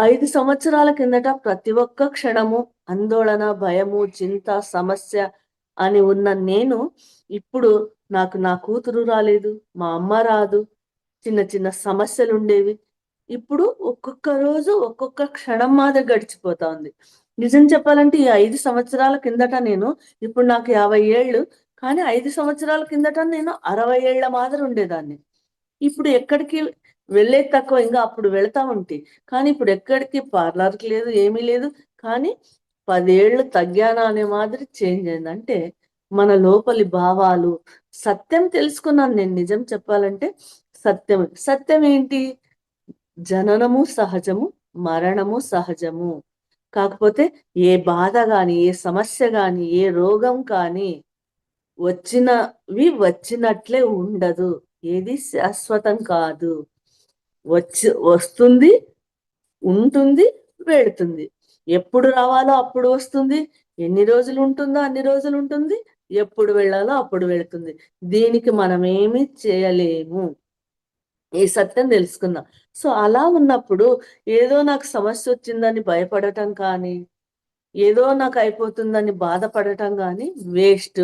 5 సంవత్సరాల కిందట ప్రతి ఒక్క క్షణము ఆందోళన, భయము, చింత, సమస్య అని ఉన్న నేను, ఇప్పుడు నాకు నా కూతురు రాలేదు, మా అమ్మ రాదు, చిన్న చిన్న సమస్యలుండేవి. ఇప్పుడు ఒక్కొక్క రోజు, ఒక్కొక్క క్షణం మాదిరి గడిచిపోతా ఉంది. నిజం చెప్పాలంటే ఈ 5 సంవత్సరాల కిందట నేను, ఇప్పుడు నాకు 50 ఏళ్ళు. కానీ 5 సంవత్సరాల కిందట నేను 60 ఏళ్ల మాదిరి ఉండేదాన్ని. ఇప్పుడు ఎక్కడికి వెళ్ళేది తక్కువ. ఇంగా అప్పుడు వెళ్తా ఉంటి. కానీ ఇప్పుడు ఎక్కడికి పార్లర్‌కి లేదు, ఏమీ లేదు. కానీ 10 ఏళ్ళు తగ్గానా అనే మాదిరి చేంజ్ అయింది. అంటే మన లోపలి భావాలు, సత్యం తెలుసుకున్నాను నేను నిజం చెప్పాలంటే. సత్యం ఏంటి? జననము సహజము, మరణము సహజము. కాకపోతే ఏ బాధ గాని, ఏ సమస్య గాని, ఏ రోగం కానీ వచ్చినట్లే ఉండదు. ఏది శాశ్వతం కాదు. వస్తుంది, ఉంటుంది, వెళుతుంది. ఎప్పుడు రావాలో అప్పుడు వస్తుంది. ఎన్ని రోజులు ఉంటుందో అన్ని రోజులు ఉంటుంది. ఎప్పుడు వెళ్ళాలో అప్పుడు వెళుతుంది. దీనికి మనమేమి చేయలేము. ఈ సత్యం తెలుసుకున్నా. సో అలా ఉన్నప్పుడు ఏదో నాకు సమస్య వచ్చిందని భయపడటం కానీ, ఏదో నాకు అయిపోతుందని బాధపడటం గాని వేస్ట్.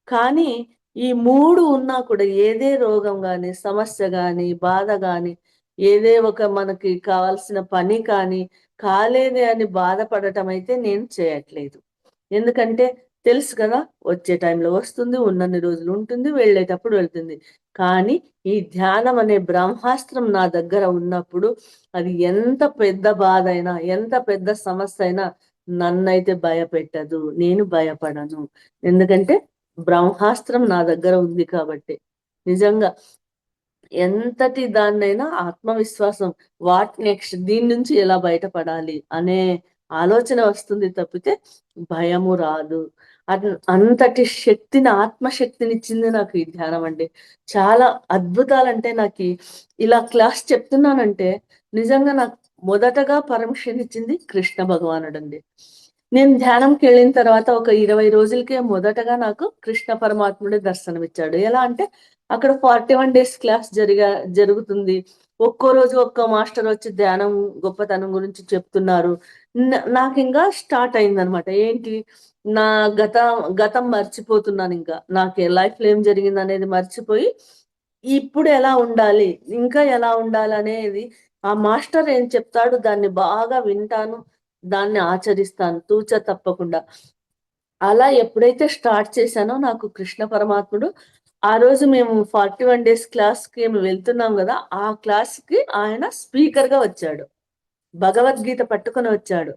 కానీ ఈ 3 ఉన్నా కూడా ఏదే రోగం గాని, సమస్య గాని, బాధ గాని, ఏదే ఒక మనకి కావాల్సిన పని కానీ కాలేదే అని బాధపడటం అయితే నేను చేయట్లేదు. ఎందుకంటే తెలుసు కదా! వచ్చే టైంలో వస్తుంది, ఉన్నన్ని రోజులు ఉంటుంది, వెళ్ళేటప్పుడు వెళ్తుంది. కానీ ఈ ధ్యానం అనే బ్రహ్మాస్త్రం నా దగ్గర ఉన్నప్పుడు అది ఎంత పెద్ద బాధైనా, ఎంత పెద్ద సమస్య అయినా నన్నైతే భయపెట్టదు. నేను భయపడను. ఎందుకంటే బ్రహ్మాస్త్రం నా దగ్గర ఉంది కాబట్టి. నిజంగా ఎంతటి దాన్నైనా ఆత్మవిశ్వాసం, వాట్ నెక్స్ట్, దీని నుంచి ఎలా బయటపడాలి అనే ఆలోచన వస్తుంది తప్పితే భయము రాదు. అంతటి శక్తిని, ఆత్మశక్తినిచ్చింది నాకు ఈ ధ్యానం అండి. చాలా అద్భుతాలంటే నాకి ఇలా క్లాస్ చెప్తున్నానంటే నిజంగా నాకు మొదటగా పర్మిషన్ ఇచ్చింది కృష్ణ భగవానుడండి. నేను ధ్యానంకి వెళ్ళిన తర్వాత ఒక 20 రోజులకే మొదటగా నాకు కృష్ణ పరమాత్ముడే దర్శనమిచ్చాడు. ఎలా అంటే అక్కడ 41 డేస్ క్లాస్ జరుగుతుంది. ఒక్కో రోజు ఒక్కో మాస్టర్ వచ్చి ధ్యానం గొప్పతనం గురించి చెప్తున్నారు. నాకింకా స్టార్ట్ అయిందనమాట. ఏంటి, నా గతం మర్చిపోతున్నాను ఇంకా. నాకు లైఫ్ లో ఏం జరిగింది అనేది మర్చిపోయి ఇప్పుడు ఎలా ఉండాలి, ఇంకా ఎలా ఉండాలి అనేది ఆ మాస్టర్ ఏం చెప్తాడు దాన్ని బాగా వింటాను, దాన్ని ఆచరిస్తాను తూచ తప్పకుండా. అలా ఎప్పుడైతే స్టార్ట్ చేశానో నాకు కృష్ణ పరమాత్ముడు ఆ రోజు మేము 41 డేస్ క్లాస్ కి వెళ్తున్నాం కదా, ఆ క్లాస్ కి ఆయన స్పీకర్ గా వచ్చాడు. భగవద్గీత పట్టుకొని వచ్చాడు.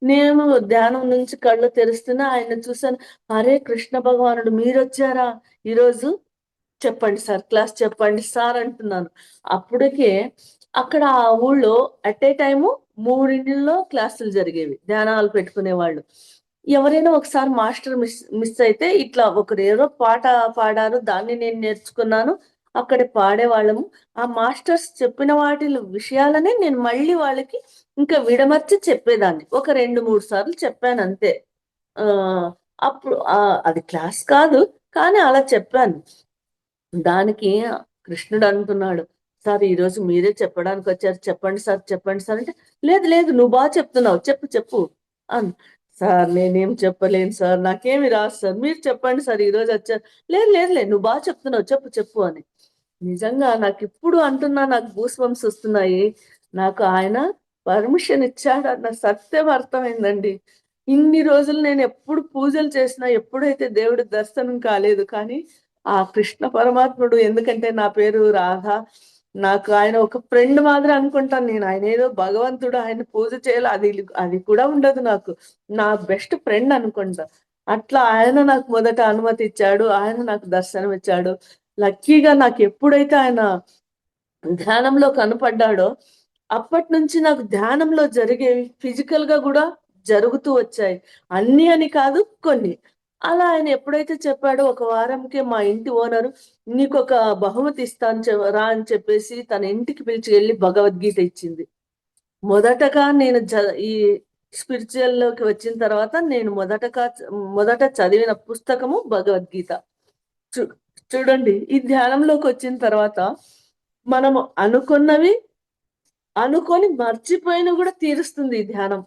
నేను ధ్యానం నుంచి కళ్ళు తెరుస్తున్నా ఆయన చూసాను. అరే కృష్ణ భగవానుడు మీరొచ్చారా ఈరోజు? చెప్పండి సార్, క్లాస్ చెప్పండి సార్ అంటున్నాను. అప్పటికే అక్కడ ఆ ఊళ్ళో అట్ ఏ టైము 3 క్లాసులు జరిగేవి. ధ్యానాలు పెట్టుకునేవాళ్ళు. ఎవరైనా ఒకసారి మాస్టర్ మిస్ అయితే ఇట్లా ఒకరు ఏదో పాట పాడారు, దాన్ని నేను నేర్చుకున్నాను. అక్కడ పాడేవాళ్ళము. ఆ మాస్టర్స్ చెప్పిన విషయాలనే నేను మళ్ళీ వాళ్ళకి ఇంకా విడమర్చి చెప్పేదాన్ని. ఒక 2, 3 సార్లు చెప్పాను అంతే. అప్పుడు అది క్లాస్ కాదు, కానీ అలా చెప్పాను. దానికి కృష్ణుడు అంటున్నాడు, సార్ ఈరోజు మీరే చెప్పడానికి వచ్చారు, చెప్పండి సార్, చెప్పండి సార్ అంటే, లేదు లేదు నువ్వు బాగా చెప్తున్నావు, చెప్పు చెప్పు అన్ సార్ నేనేం చెప్పలేను సార్, నాకేమి రాదు సార్, మీరు చెప్పండి సార్ ఈరోజు వచ్చారు. లేదు లేదులే నువ్వు బాగా చెప్తున్నావు, చెప్పు చెప్పు అని. నిజంగా నాకు ఇప్పుడు అంటున్నా, నాకు గూస్ బంప్స్ వస్తున్నాయి. నాకు ఆయన పర్మిషన్ ఇచ్చాడు అన్న సత్యం అర్థమైందండి. ఇన్ని రోజులు నేను ఎప్పుడు పూజలు చేసినా ఎప్పుడైతే దేవుడి దర్శనం కాలేదు, కానీ ఆ కృష్ణ పరమాత్ముడు, ఎందుకంటే నా పేరు రాధ, నాకు ఆయన ఒక ఫ్రెండ్ మాదిరి అనుకుంటాను నేను. ఆయన ఏదో భగవంతుడు, ఆయన పూజ చేయాలి అది అది కూడా ఉండదు నాకు. నా బెస్ట్ ఫ్రెండ్ అనుకుంటా. అట్లా ఆయన నాకు మొదట అనుమతి ఇచ్చాడు, ఆయన నాకు దర్శనం ఇచ్చాడు. లక్కీగా నాకు ఎప్పుడైతే ఆయన ధ్యానంలో కనపడ్డాడో అప్పటి నుంచి నాకు ధ్యానంలో జరిగేవి ఫిజికల్ గా కూడా జరుగుతూ వచ్చాయి. అన్ని అని కాదు, కొన్ని. అలా ఆయన ఎప్పుడైతే చెప్పాడో ఒక వారంకే మా ఇంటి ఓనరు నీకు ఒక బహుమతి ఇస్తాను రా అని చెప్పేసి తన ఇంటికి పిలిచి వెళ్ళి భగవద్గీత ఇచ్చింది. మొదటగా నేను ఈ స్పిరిచువల్ లోకి వచ్చిన తర్వాత నేను మొదట చదివిన పుస్తకము భగవద్గీత. చూడండి, ఈ ధ్యానంలోకి వచ్చిన తర్వాత మనము అనుకొని మర్చిపోయిన కూడా తీరుస్తుంది ఈ ధ్యానం.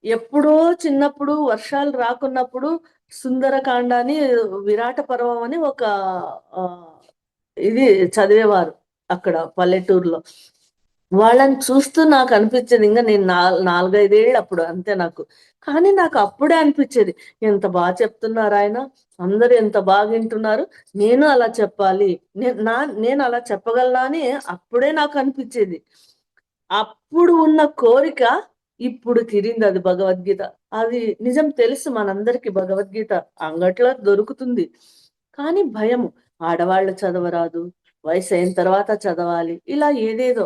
ఎప్పుడో చిన్నప్పుడు వర్షాలు రాకున్నప్పుడు సుందరకాండ అని, విరాట పర్వం అని ఒక ఇది చదివేవారు అక్కడ పల్లెటూరులో. వాళ్ళని చూస్తూ నాకు అనిపించేది, ఇంకా నేను 4-5 ఏళ్ళు అప్పుడు అంతే నాకు. కానీ నాకు అప్పుడే అనిపించేది, ఎంత బాగా చెప్తున్నారు ఆయన, అందరూ ఎంత బాగా వింటున్నారు, నేను అలా చెప్పాలి, నేను అలా చెప్పగలనా అని అప్పుడే నాకు అనిపించేది. అప్పుడు ఉన్న కోరిక ఇప్పుడు తిరింది అది భగవద్గీత. అది నిజం తెలుసు మనందరికీ భగవద్గీత అంగట్లో దొరుకుతుంది. కానీ భయము. ఆడవాళ్ళు చదవరాదు. వయసయిన తర్వాత చదవాలి. ఇలా ఏదేదో.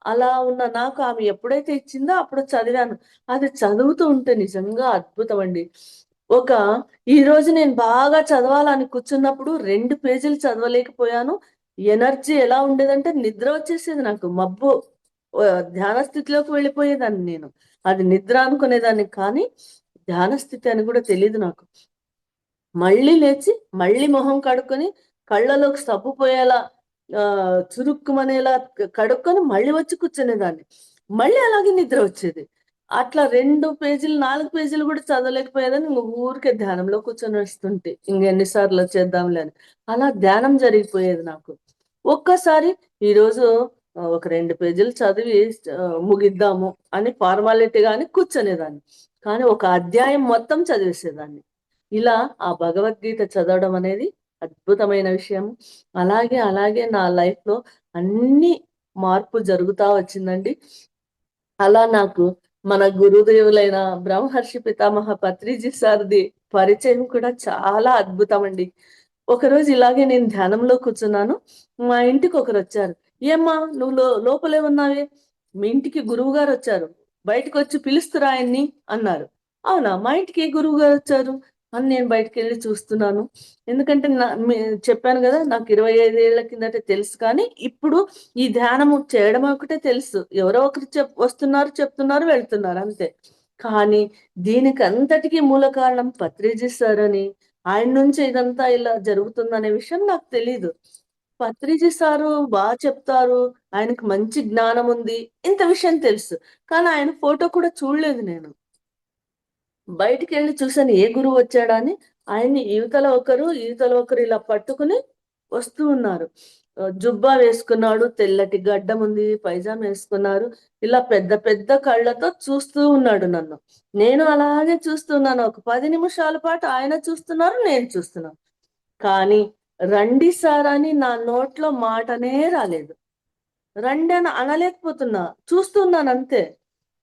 అలా ఉన్న నాకు ఆమె ఎప్పుడైతే ఇచ్చిందో అప్పుడు చదివాను. అది చదువుతూ ఉంటే నిజంగా అద్భుతమండి. ఒక ఈరోజు నేను బాగా చదవాలని కూర్చున్నప్పుడు 2 పేజీలు చదవలేకపోయాను. ఎనర్జీ ఎలా ఉండేదంటే నిద్ర వచ్చేసేది నాకు. మబ్బు ధ్యాన స్థితిలోకి వెళ్ళిపోయేదాన్ని నేను. అది నిద్ర అనుకునేదాన్ని కానీ, ధ్యాన స్థితి అని కూడా తెలీదు నాకు. మళ్ళీ లేచి, మళ్ళీ మొహం కడుక్కొని, కళ్ళలోకి సబ్బు పోయేలా చురుక్కుమనేలా కడుక్కొని మళ్ళీ వచ్చి కూర్చునేదాన్ని. మళ్ళీ అలాగే నిద్ర వచ్చేది. అట్లా 2 పేజీలు, 4 పేజీలు కూడా చదవలేకపోయేదాన్ని. ఇంగ ఊరికే ధ్యానంలో కూర్చొనేస్తుంటి. ఇంగెన్ని సార్లు చేద్దాంలే అని. అలా ధ్యానం జరిగిపోయేది నాకు. ఒక్కసారి ఈరోజు ఒక 2 పేజీలు చదివి ముగిద్దాము అని ఫార్మాలిటీగా అని కూర్చునేదాన్ని. కానీ ఒక అధ్యాయం మొత్తం చదివేసేదాన్ని. ఇలా ఆ భగవద్గీత చదవడం అనేది అద్భుతమైన విషయం. అలాగే నా లైఫ్‌లో అన్ని మార్పు జరుగుతా వచ్చిందండి. అలా నాకు మన గురుదేవులైన బ్రహ్మర్షి పితామహ పత్రిజీ సార్‌ది పరిచయం కూడా చాలా అద్భుతమండి. ఒకరోజు ఇలాగే నేను ధ్యానంలో కూర్చున్నాను. మా ఇంటికొకరొచ్చారు. "ఏమ్మా నువ్వు లోపలే ఉన్నావే? మీ ఇంటికి గురువుగారొచ్చారు. బయటకొచ్చి పిలుస్తురా ఆయన్ని" అన్నారు. అవునా! మా ఇంటికి ఏ గురువుగారొచ్చారు? అని నేను బయటికెళ్ళి చూస్తున్నాను. ఎందుకంటే చెప్పాను గదా! నాకు 25 ఏళ్ల కిందటే తెలుసు కానీ, ఇప్పుడు ఈ ధ్యానము చేయడం ఒకటే తెలుసు. ఎవరో ఒకరు వస్తున్నారు, చెప్తున్నారు, వెళ్తున్నారు అంతే. కానీ దీనికంతటికి మూల కారణం పత్రిజీ సార్ అని, ఆయన నుంచే ఇదంతా ఇలా జరుగుతుందనే విషయం నాకు తెలీదు. పత్రిజీ సారు చెప్తారు. ఆయనకి మంచి జ్ఞానం ఉంది. ఇంత విషయం తెలుసు. కానీ ఆయన ఫోటో కూడా చూడలేదు నేను. బయటికెళ్ళి చూసాను ఏ గురువొచ్చాడా అని. ఆయన్ని ఇవతల ఒకరు ఇలా పట్టుకుని వస్తూ ఉన్నారు. జుబ్బా వేసుకున్నాడు, తెల్లటి గడ్డముంది, పైజామా ఏసుకున్నారు. ఇలా పెద్ద పెద్ద కళ్ళతో చూస్తూ ఉన్నాడు నన్ను. నేను అలాగే చూస్తున్నాను. ఒక 10 నిమిషాల పాటు ఆయన చూస్తున్నారు, నేను చూస్తున్నాను. కానీ రండి సార్ అని నా నోట్లో మాటనే రాలేదు. రండని అనలేకపోతున్నా. చూస్తున్నానంతే.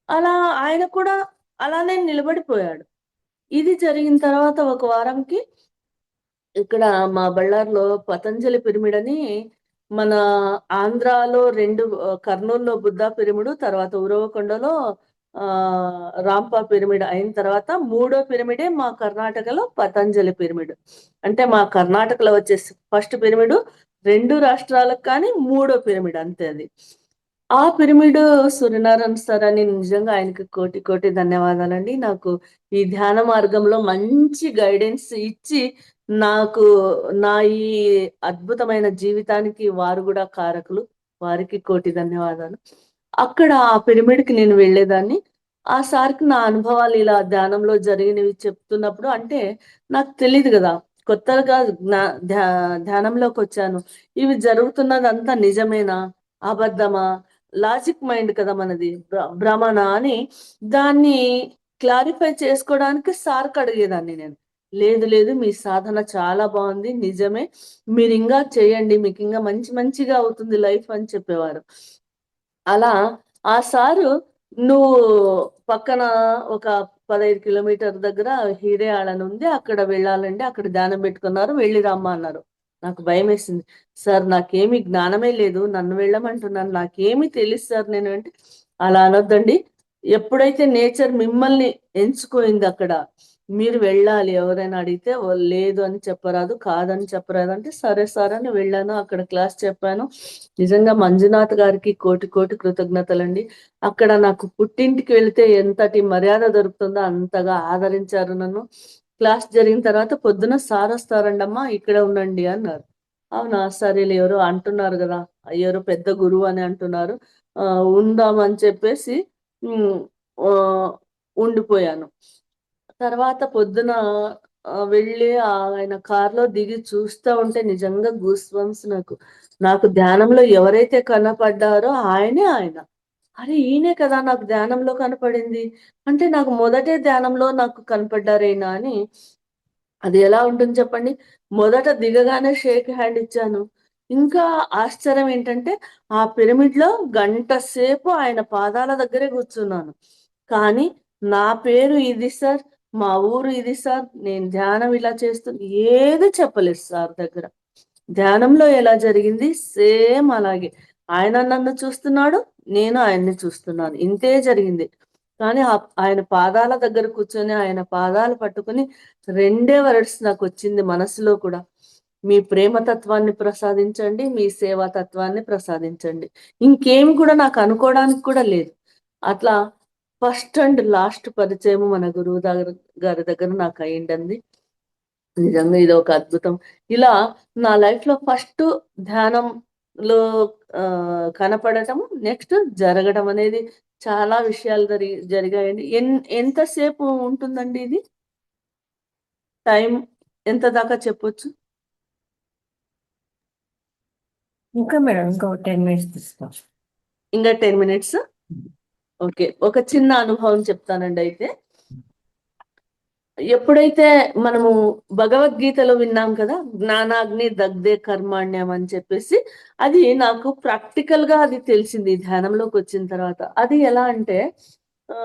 అలా ఆయన కూడా అలానే నిలబడిపోయాడు. ఇది జరిగిన తర్వాత ఒక వారంకి ఇక్కడ మా బళ్ళారిలో పతంజలి పిరమిడ్ అని మన ఆంధ్రాలో 2 కర్నూలులో బుద్ధ పిరమిడ్, తర్వాత ఉరవకొండలో రాంప పిరమిడ్ అయిన తర్వాత మూడో పిరమిడే మా కర్ణాటకలో పతంజలి పిరమిడ్. అంటే మా కర్ణాటకలో వచ్చేసి ఫస్ట్ పిరమిడ్ 2 రాష్ట్రాలకు కానీ మూడో పిరమిడ్ అంతే అది. ఆ పిరమిడ్ సూర్యనారాయణ సార్ అని నిజంగా ఆయనకి కోటి కోటి ధన్యవాదాలండి. నాకు ఈ ధ్యాన మార్గంలో మంచి గైడెన్స్ ఇచ్చి, నాకు నా ఈ అద్భుతమైన జీవితానికి వారు గూడా కారకులు. వారికి కోటి ధన్యవాదాలు. అక్కడ ఆ పిరమిడ్‌కి నేను వెళ్ళేదాన్ని. ఆ సార్‌కి నా అనుభవాలు ఇలా ధ్యానంలో జరిగినవి చెప్తున్నప్పుడు అంటే నాకు తెలీదు గదా! కొత్తగా ధ్యానంలోకొచ్చాను. ఇవి జరుగుతున్నదంతా నిజమేనా? అబద్ధమా? లాజిక్ మైండ్ కదా మనది. భ్రమనా అని దాన్ని క్లారిఫై చేసుకోవడానికి సార్‌కి అడిగేదాన్ని నేను. లేదు మీ సాధన చాలా బావుంది. నిజమే. మీరింగా చేయండి. మీకింగా మంచి మంచిగా అవుతుంది లైఫ్ అని చెప్పేవారు. అలా ఆ సారు "నువ్వు పక్కన ఒక 15 కిలోమీటర్ దగ్గర హిరేఆళ్ అని ఉంది. అక్కడ వెళ్ళాలండి. అక్కడ ధ్యానం పెట్టుకున్నారు. వెళ్లి రమ్మా" అన్నారు. నాకు భయమేసింది. "సార్ నాకేమి జ్ఞానమే లేదు. నన్ను వెళ్ళమంటున్నారు. నాకేమి తెలీదు సార్ నేను" అంటే, "అలా అనొద్దండి. ఎప్పుడైతే నేచర్ మిమ్మల్ని ఎంచుకోయింది అక్కడ, మీరు వెళ్ళాలి. ఎవరైనా అడిగితే లేదు అని చెప్పరాదు. కాదని చెప్పరాదు" అంటే, "సరే సార్" అని వెళ్ళాను. అక్కడ క్లాస్ చెప్పాను. నిజంగా మంజునాథ్ గారికి కోటి కోటి కృతజ్ఞతలండి. అక్కడ నాకు పుట్టింటికి వెళితే ఎంతటి మర్యాద దొరుకుతుందో అంతగా ఆదరించారు నన్ను. క్లాస్ జరిగిన తర్వాత పొద్దున సారొస్తారండమ్మా ఇక్కడే ఉండండి అన్నారు. అవునా! సరేలే ఎవరో అంటున్నారు గదా! ఎవరో పెద్ద గురువు అని అంటున్నారు. ఉందాం అని చెప్పేసి హ్మ్. ఆహ్, ఉండిపోయాను. తర్వాత పొద్దున వెళ్ళి ఆయన కార్‌లో దిగి చూస్తా ఉంటే నిజంగా గూస్ బంప్స్ నాకు. నాకు ధ్యానంలో ఎవరైతే కనపడ్డారో ఆయనే ఆయన. అరే! ఈయనే కదా నాకు ధ్యానంలో కనపడింది. అంటే నాకు మొదటే ధ్యానంలో నాకు కనపడ్డారీయన అని అది ఎలా ఉంటుంది చెప్పండి? మొదట దిగగానే షేక్ హ్యాండ్ ఇచ్చాను. ఇంకా ఆశ్చర్యం ఏంటంటే, ఆ పిరమిడ్‌లో గంట సేపు ఆయన పాదాల దగ్గరే కూర్చున్నాను. కానీ నా పేరు ఇది సార్, మా ఊరు ఇది సార్, నేను ధ్యానం ఇలా ఏది చెప్పలేదు సార్ దగ్గర. ధ్యానంలో ఎలా జరిగింది సేమ్ అలాగే. ఆయన నన్ను చూస్తున్నాడు, నేను ఆయన్ని చూస్తున్నాను. ఇంతే జరిగింది. కానీ ఆయన పాదాల దగ్గర కూర్చొని ఆయన పాదాలు పట్టుకొని రెండే వర్డ్స్ నాకు వచ్చింది మనసులో కూడా. మీ ప్రేమతత్వాన్ని ప్రసాదించండి, మీ సేవా తత్వాన్ని ప్రసాదించండి. ఇంకేమి కూడా నాకు అనుకోవడానికి కూడా లేదు. అట్లా ఫస్ట్ అండ్ లాస్ట్ పరిచయం మన గురువు గారి దగ్గర నాకు అయ్యిందండి. నిజంగా ఇది ఒక అద్భుతం. ఇలా నా లైఫ్ లో ఫస్ట్ ధ్యానంలో కనపడటం, నెక్స్ట్ జరగడం అనేది చాలా విషయాలు జరిగాయండి. ఎంతసేపు ఉంటుందండి ఇది టైం? ఎంత దాకా చెప్పొచ్చు? ఇంకా మేడం ఇంకో 10 minutes తీసుకో. ఇంకా 10 minutes. ఓకే, ఒక చిన్న అనుభవం చెప్తానండి. అయితే ఎప్పుడైతే మనము భగవద్గీతలో విన్నాం కదా, జ్ఞానాగ్ని దగ్ధే కర్మాణ్యం అని చెప్పేసి, అది నాకు ప్రాక్టికల్ గా అది తెలిసింది ధ్యానంలోకి వచ్చిన తర్వాత. అది ఎలా అంటే ఆ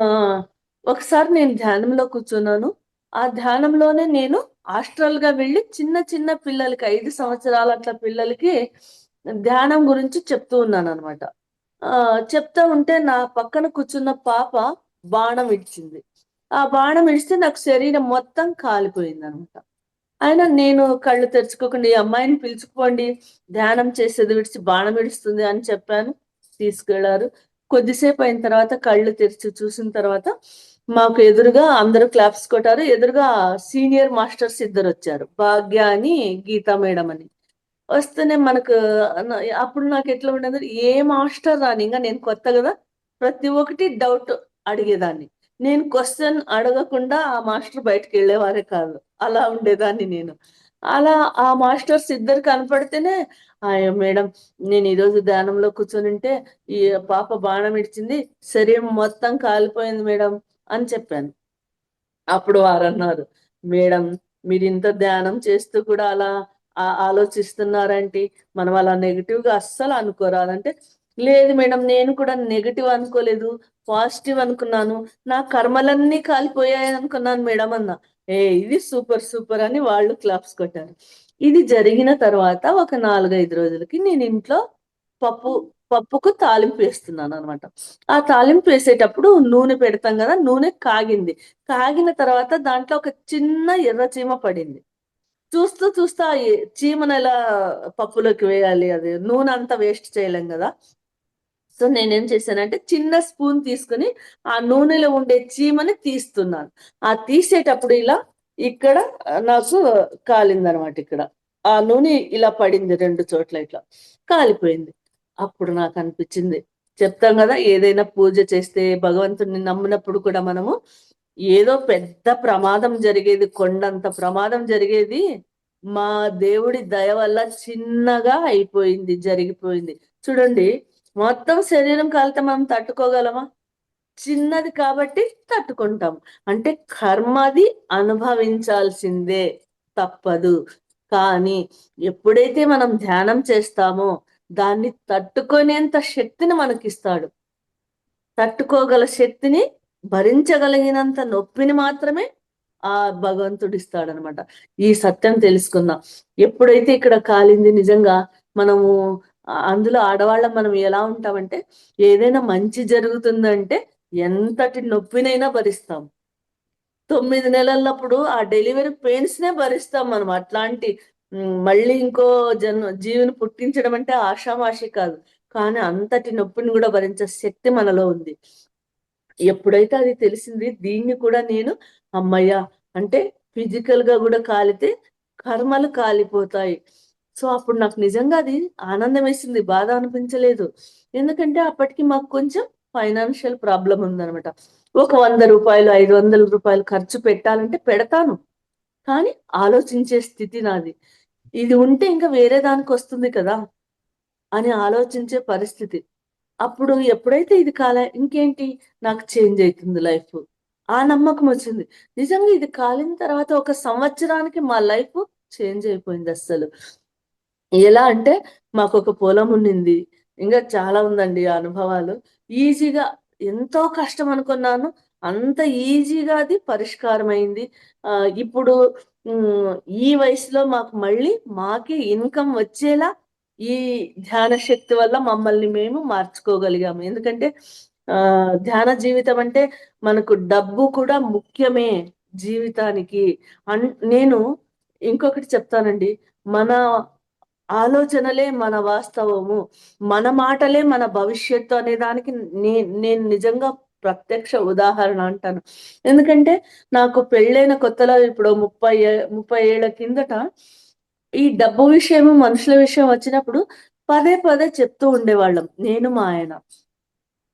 ఒకసారి నేను ధ్యానంలో కూర్చున్నాను. ఆ ధ్యానంలోనే నేను హాస్టల్ గా వెళ్ళి చిన్న చిన్న పిల్లలకి 5 సంవత్సరాల అట్లా పిల్లలకి ధ్యానం గురించి చెప్తూ ఉన్నాను అనమాట. చెప్తా ఉంటే నా పక్కన కూర్చున్న పాప బాణం ఇచ్చింది. ఆ బాణం ఇడిస్తే నాకు శరీరం మొత్తం కాలిపోయింది అనమాట. అయినా నేను కళ్ళు తెరుచుకోకుండా ఈ అమ్మాయిని పిలుచుకోండి, ధ్యానం చేసేది విడిచి బాణం ఇడుస్తుంది అని చెప్పాను. తీసుకెళ్లారు. కొద్దిసేపు అయిన తర్వాత కళ్ళు తెరిచి చూసిన తర్వాత మాకు ఎదురుగా అందరూ క్లాప్స్ కొట్టారు. ఎదురుగా సీనియర్ మాస్టర్స్ ఇద్దరు వచ్చారు, భాగ్య అని, గీతా మేడం అని. వస్తేనే మనకు అప్పుడు నాకు ఎట్లా ఉండదు, ఏ మాస్టర్ రాని, ఇంకా నేను కొత్త కదా, ప్రతి ఒక్కటి డౌట్ అడిగేదాన్ని. నేను క్వశ్చన్ అడగకుండా ఆ మాస్టర్ బయటకు వెళ్ళేవారే కాదు, అలా ఉండేదాన్ని నేను. అలా ఆ మాస్టర్స్ ఇద్దరు కనపడితేనే, అయ్యో మేడం, నేను ఈరోజు ధ్యానంలో కూర్చొని ఈ పాప బాణం ఇచ్చింది, శరీరం మొత్తం కాలిపోయింది మేడం అని చెప్పాను. అప్పుడు వారు అన్నారు, మేడం మీరు ఇంత ధ్యానం చేస్తూ కూడా అలా ఆలోచిస్తున్నారంటే మనం అలా నెగిటివ్ గా అస్సలు అనుకోరాదంటే, లేదు మేడం, నేను కూడా నెగిటివ్ అనుకోలేదు, పాజిటివ్ అనుకున్నాను, నా కర్మలన్నీ కాలిపోయాయి అనుకున్నాను మేడం అన్న. ఇది సూపర్ సూపర్ అని వాళ్ళు క్లాప్స్ కొట్టారు. ఇది జరిగిన తర్వాత ఒక 4-5 రోజులకి నేను ఇంట్లో పప్పు పప్పుకు తాలింపు వేస్తున్నాను అనమాట. ఆ తాలింపు వేసేటప్పుడు నూనె పెడతాం కదా, నూనె కాగింది. కాగిన తర్వాత దాంట్లో ఒక చిన్న ఎర్ర చీమ పడింది. చూస్తూ చూస్తూ ఆ చీమను ఎలా పప్పులోకి వేయాలి, అది నూనె అంతా వేస్ట్ చేయలేం కదా. సో నేనేం చేశానంటే చిన్న స్పూన్ తీసుకుని ఆ నూనెలో ఉండే చీమని తీస్తున్నాను. ఆ తీసేటప్పుడు ఇలా ఇక్కడ నాకు కాలిందనమాట. ఇక్కడ ఆ నూనె ఇలా పడింది 2 చోట్ల, ఇట్లా కాలిపోయింది. అప్పుడు నాకు అనిపించింది, చెప్తాం కదా, ఏదైనా పూజ చేస్తే భగవంతుడిని నమ్మినప్పుడు కూడా మనము ఏదో పెద్ద ప్రమాదం జరిగేది, కొండంత ప్రమాదం జరిగేది, మా దేవుడి దయ వల్ల చిన్నగా అయిపోయింది, జరిగిపోయింది. చూడండి, మొత్తం శరీరం కాలితే మనం తట్టుకోగలమా? చిన్నది కాబట్టి తట్టుకుంటాం. అంటే కర్మది అనుభవించాల్సిందే, తప్పదు. కానీ ఎప్పుడైతే మనం ధ్యానం చేస్తామో దాన్ని తట్టుకునేంత శక్తిని మనకిస్తాడు. తట్టుకోగల శక్తిని, భరించగలిగినంత నొప్పిని మాత్రమే ఆ భగవంతుడు ఇస్తాడనమాట. ఈ సత్యం తెలుసుకుందాం. ఎప్పుడైతే ఇక్కడ కాలింది నిజంగా మనము అందులో ఆడవాళ్ళం మనం ఎలా ఉంటామంటే, ఏదైనా మంచి జరుగుతుందంటే ఎంతటి నొప్పినైనా భరిస్తాం. 9 నెలలప్పుడు ఆ డెలివరీ పెయిన్స్ నే భరిస్తాం మనం. అట్లాంటి మళ్ళీ ఇంకో జీవిని పుట్టించడం అంటే ఆషామాషి కాదు. కానీ అంతటి నొప్పిని కూడా భరించే శక్తి మనలో ఉంది. ఎప్పుడైతే అది తెలిసింది, దీన్ని కూడా నేను హమ్మయ్య! అంటే ఫిజికల్ గా కూడా కాలితే కర్మలు కాలిపోతాయి. సో అప్పుడు నాకు నిజంగా అది ఆనందం వేసింది, బాధ అనిపించలేదు. ఎందుకంటే అప్పటికి మాకు కొంచెం ఫైనాన్షియల్ ప్రాబ్లం ఉందనమాట. ఒక రూ. 100, రూ. 500 ఖర్చు పెట్టాలంటే పెడతాను. కానీ ఆలోచించే స్థితి నాది. ఇది ఉంటే ఇంకా వేరే దానికొస్తుంది కదా అని ఆలోచించే పరిస్థితి. అప్పుడు ఎప్పుడైతే ఇది ఇంకేంటి, నాకు చేంజ్ అయితుంది లైఫ్, ఆ నమ్మకం వచ్చింది. నిజంగా ఇది కాలిన తర్వాత ఒక సంవత్సరానికి మా లైఫ్ చేంజ్ అయిపోయింది అస్సలు. ఎలా అంటే మాకొక పొలం ఉండింది. ఇంకా చాలా ఉందండి ఆ అనుభవాలు. ఈజీగా, ఎంతో కష్టం అనుకున్నాను, అంత ఈజీగా అది పరిష్కారం అయింది. ఇప్పుడు ఉమ్, ఈ వయసులో మాకు మళ్ళీ మాకే ఇన్కమ్ వచ్చేలా ఈ ధ్యాన శక్తి వల్ల మమ్మల్ని మేము మార్చుకోగలిగాము. ఎందుకంటే ధ్యాన జీవితం అంటే మనకు డబ్బు కూడా ముఖ్యమే జీవితానికి. నేను ఇంకొకటి చెప్తానండి. మన ఆలోచనలే మన వాస్తవము, మన మాటలే మన భవిష్యత్తు అనే దానికి నేను నిజంగా ప్రత్యక్ష ఉదాహరణ అంటాను. ఎందుకంటే నాకు పెళ్ళైన కొత్తలో ఇప్పుడు 30 ఏళ్ల కిందట ఈ డబ్బు విషయము, మనుషుల విషయం వచ్చినప్పుడు పదే పదే చెప్తూ ఉండేవాళ్ళం నేను మా ఆయన.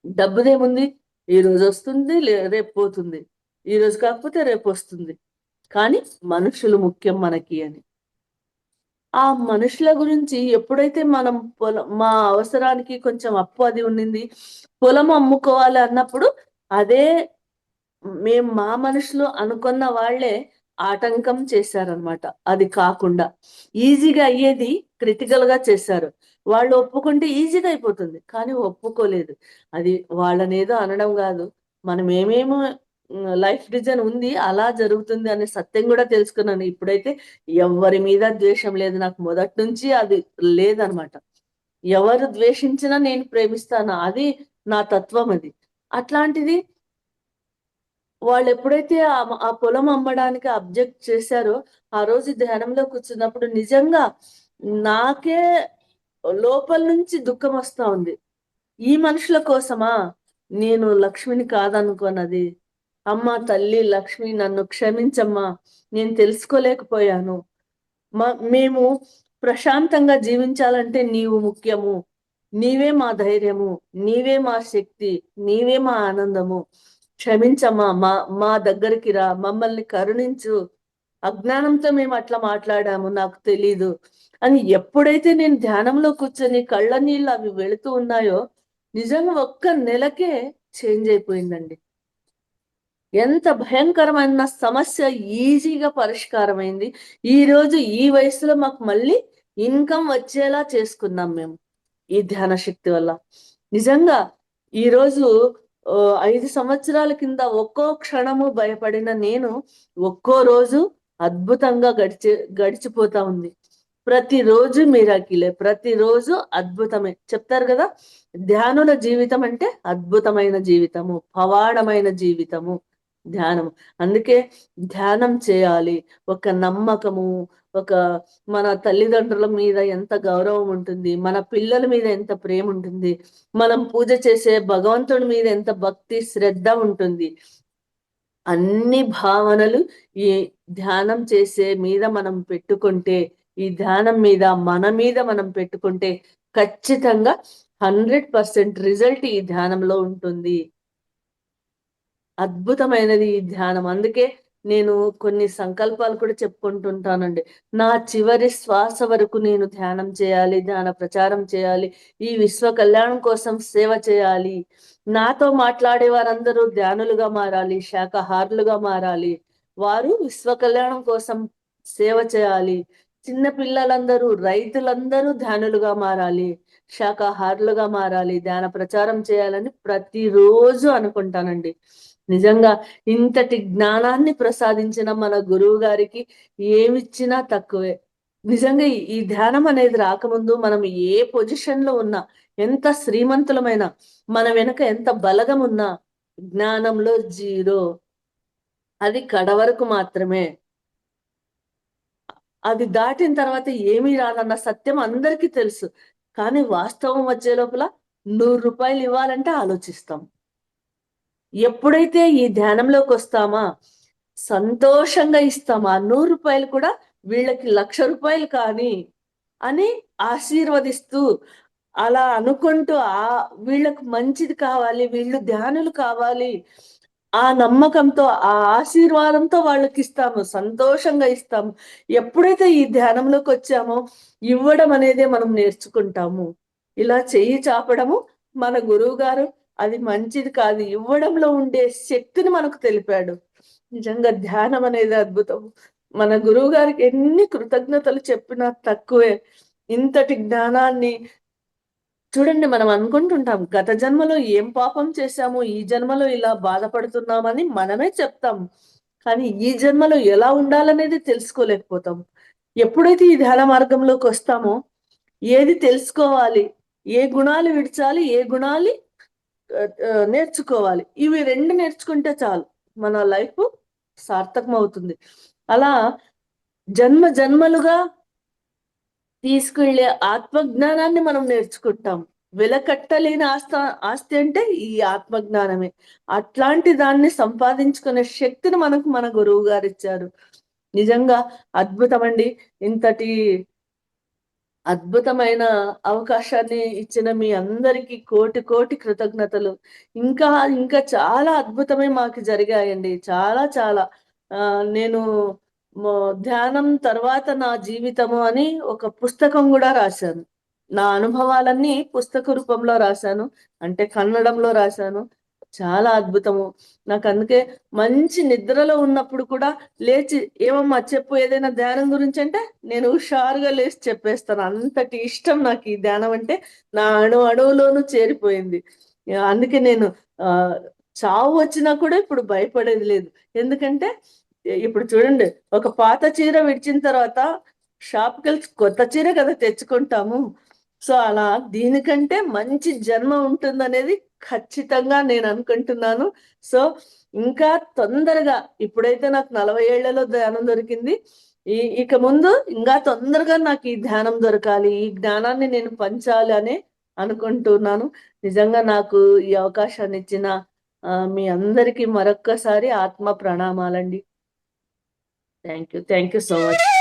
డబ్బుదేముంది, ఈ రోజు వస్తుంది, రేపు పోతుంది. ఈ రోజు కాకపోతే రేపు వస్తుంది. కానీ మనుషులు ముఖ్యం మనకి అని. ఆ మనుషుల గురించి ఎప్పుడైతే మనం మా అవసరానికి కొంచెం అప్పు అది ఉండింది, పొలం అమ్ముకోవాలి అన్నప్పుడు అదే మేము మా మనుషులు అనుకున్న వాళ్ళే ఆటంకం చేశారనమాట. అది కాకుండా ఈజీగా అయ్యేది క్రిటికల్ గా చేశారు. వాళ్ళు ఒప్పుకుంటే ఈజీగా అయిపోతుంది, కానీ ఒప్పుకోలేదు. అది వాళ్ళనేదో అనడం కాదు, మనం ఏమేమో లైఫ్ డిజైన్ ఉంది, అలా జరుగుతుంది అనే సత్యం కూడా తెలుసుకున్నాను. ఇప్పుడైతే ఎవరి మీద ద్వేషం లేదు నాకు, మొదటి నుంచి అది లేదనమాట. ఎవరు ద్వేషించినా నేను ప్రేమిస్తాను, అది నా తత్వం. అది అట్లాంటిది వాళ్ళు ఎప్పుడైతే ఆ పొలం అమ్మడానికి అబ్జెక్ట్ చేశారో, ఆ రోజు ధ్యానంలో కూర్చున్నప్పుడు నిజంగా నాకే లోపల నుంచి దుఃఖం వస్తా ఉంది. ఈ మనుషుల కోసమా నేను లక్ష్మిని కాదనుకోనది. అమ్మ తల్లి లక్ష్మి నన్ను క్షమించమ్మా, నేను తెలుసుకోలేకపోయాను. మేము ప్రశాంతంగా జీవించాలంటే నీవు ముఖ్యము. నీవే మా ధైర్యము, నీవే మా శక్తి, నీవే మా ఆనందము. క్షమించమ్మా, మా దగ్గరికి రా, మమ్మల్ని కరుణించు. అజ్ఞానంతో మేము అట్లా మాట్లాడాము, నాకు తెలీదు అని ఎప్పుడైతే నేను ధ్యానంలో కూర్చొని కళ్ళ నీళ్ళు అవి వెళుతూ ఉన్నాయో, నిజంగా ఒక్క నెలకే చేంజ్ అయిపోయిందండి. ఎంత భయంకరమైన సమస్య ఈజీగా పరిష్కారమైంది. ఈ రోజు ఈ వయసులో మాకు మళ్ళీ ఇన్కమ్ వచ్చేలా చేసుకున్నాం మేము ఈ ధ్యాన శక్తి వల్ల. నిజంగా ఈరోజు 5 సంవత్సరాల కింద ఒక్కో క్షణము భయపడిన నేను ఒక్కో రోజు అద్భుతంగా గడిచిపోతా ఉంది. ప్రతిరోజు మిరాకిలే, ప్రతిరోజు అద్భుతమే. చెప్తారు కదా, ధ్యానుల జీవితం అంటే అద్భుతమైన జీవితము, పవాడమైన జీవితము ధ్యానం. అందుకే ధ్యానం చేయాలి. ఒక నమ్మకము, ఒక మన తల్లిదండ్రుల మీద ఎంత గౌరవం ఉంటుంది, మన పిల్లల మీద ఎంత ప్రేమ ఉంటుంది, మనం పూజ చేసే భగవంతుడి మీద ఎంత భక్తి శ్రద్ధ ఉంటుంది. అన్ని భావనలు ఈ ధ్యానం చేసే మీద మనం పెట్టుకుంటే, ఈ ధ్యానం మీద మన మీద మనం పెట్టుకుంటే ఖచ్చితంగా 100% రిజల్ట్ ఈ ధ్యానంలో ఉంటుంది. అద్భుతమైనది ఈ ధ్యానం. అందుకే నేను కొన్ని సంకల్పాలు కూడా చెప్పుకుంటుంటానండి. నా చివరి శ్వాస వరకు నేను ధ్యానం చేయాలి, ధ్యాన ప్రచారం చేయాలి, ఈ విశ్వ కళ్యాణం కోసం సేవ చేయాలి. నాతో మాట్లాడే వారందరూ ధ్యానులుగా మారాలి, శాకాహారులుగా మారాలి. వారు విశ్వ కళ్యాణం కోసం సేవ చేయాలి. చిన్న పిల్లలందరూ, రైతులందరూ ధ్యానులుగా మారాలి, శాకాహారులుగా మారాలి, ధ్యాన ప్రచారం చేయాలని ప్రతిరోజు అనుకుంటానండి. నిజంగా ఇంతటి జ్ఞానాన్ని ప్రసాదించిన మన గురువు గారికి ఏమిచ్చినా తక్కువే. నిజంగా ఈ ధ్యానం అనేది రాకముందు మనం ఏ పొజిషన్ లో ఉన్నా, ఎంత శ్రీమంతులమైనా, మన వెనక ఎంత బలగం ఉన్నా, జ్ఞానంలో జీరో. అది కడవరకు మాత్రమే. అది దాటిన తర్వాత ఏమీ రాదన్న సత్యం అందరికీ తెలుసు. కానీ వాస్తవం వచ్చే లోపల 100 రూపాయలు ఇవ్వాలంటే ఆలోచిస్తాం. ఎప్పుడైతే ఈ ధ్యానంలోకి వస్తామా, సంతోషంగా ఇస్తామా, 100 రూపాయలు కూడా వీళ్ళకి 1,00,000 కానీ అని ఆశీర్వదిస్తూ, అలా అనుకుంటూ వీళ్ళకు మంచిది కావాలి, వీళ్ళు ధ్యానులు కావాలి, ఆ నమ్మకంతో, ఆ ఆశీర్వాదంతో వాళ్ళకి ఇస్తాము, సంతోషంగా ఇస్తాము. ఎప్పుడైతే ఈ ధ్యానంలోకి వచ్చామో ఇవ్వడం అనేదే మనం నేర్చుకుంటాము. ఇలా చెయ్యి చాపడము మన గురువు గారు అది మంచిది కాదు, ఇవ్వడంలో ఉండే శక్తిని మనకు తెలిపాడు. నిజంగా ధ్యానం అనేది అద్భుతం. మన గురువు గారికి ఎన్ని కృతజ్ఞతలు చెప్పినా తక్కువే. ఇంతటి జ్ఞానాన్ని చూడండి, మనం అనుకుంటుంటాం గత జన్మలో ఏం పాపం చేశాము, ఈ జన్మలో ఇలా బాధపడుతున్నామని మనమే చెప్తాం. కానీ ఈ జన్మలో ఎలా ఉండాలనేది తెలుసుకోలేకపోతాం. ఎప్పుడైతే ఈ ధ్యాన మార్గంలోకి వస్తామో ఏది తెలుసుకోవాలి, ఏ గుణాలు విడిచాలి, ఏ గుణాలు నేర్చుకోవాలి, ఇవి రెండు నేర్చుకుంటే చాలు మన లైఫ్ సార్థకం అవుతుంది. అలా జన్మ జన్మలుగా తీసుకెళ్లే ఆత్మజ్ఞానాన్ని మనం నేర్చుకుంటాం. వెలకట్టలేని ఆస్తి అంటే ఈ ఆత్మజ్ఞానమే. అట్లాంటి దాన్ని సంపాదించుకునే శక్తిని మనకు మన గురువు గారు ఇచ్చారు. నిజంగా అద్భుతం అండి. ఇంతటి అద్భుతమైన అవకాశాన్ని ఇచ్చిన మీ అందరికీ కోటి కోటి కృతజ్ఞతలు. ఇంకా ఇంకా చాలా అద్భుతమే మాకు జరిగాయండి. చాలా చాలా. నేను మొ ధ్యానం తర్వాత నా జీవితము అని ఒక పుస్తకం గూడా రాశాను. నా అనుభవాలన్నీ పుస్తక రూపంలో రాశాను. అంటే కన్నడంలో రాశాను. చాలా అద్భుతము. నాకందుకే మంచి నిద్రలో ఉన్నప్పుడు కూడా లేచి, "ఏమమ్మా చెప్పు, ఏదైనా ధ్యానం గురించంటే" నేను హుషారుగా లేసి చెప్పేస్తాను. అంతటి ఇష్టం నాకు ఈ ధ్యానం అంటే. నా అణువులోనూ చేరిపోయింది. అందుకే నేను ఆహ్, చావు వచ్చినా కూడా ఇప్పుడు భయపడేది లేదు. ఎందుకంటే ఇప్పుడు చూడండి, ఒక పాత చీర విడిచిన తర్వాత షాప్‌కెళ్ళి కొత్త చీర కదా తెచ్చుకుంటాము. సో, అలా దీనికంటే మంచి జన్మ ఉంటుందనేది ఖచ్చితంగా నేను అనుకుంటున్నాను. సో, ఇంకా తొందరగా, ఇప్పుడైతే నాకు 40 ఏళ్లలో ధ్యానం దొరికింది. ఇక ముందు ఇంకా తొందరగా నాకు ఈ ధ్యానం దొరకాలి, ఈ జ్ఞానాన్ని నేను పంచాలి అని అనుకుంటున్నాను. నిజంగా నాకు ఈ అవకాశాన్ని ఇచ్చిన మీ అందరికీ మరొక్కసారి ఆత్మ ప్రణామాలండి. Thank you. Thank you so much.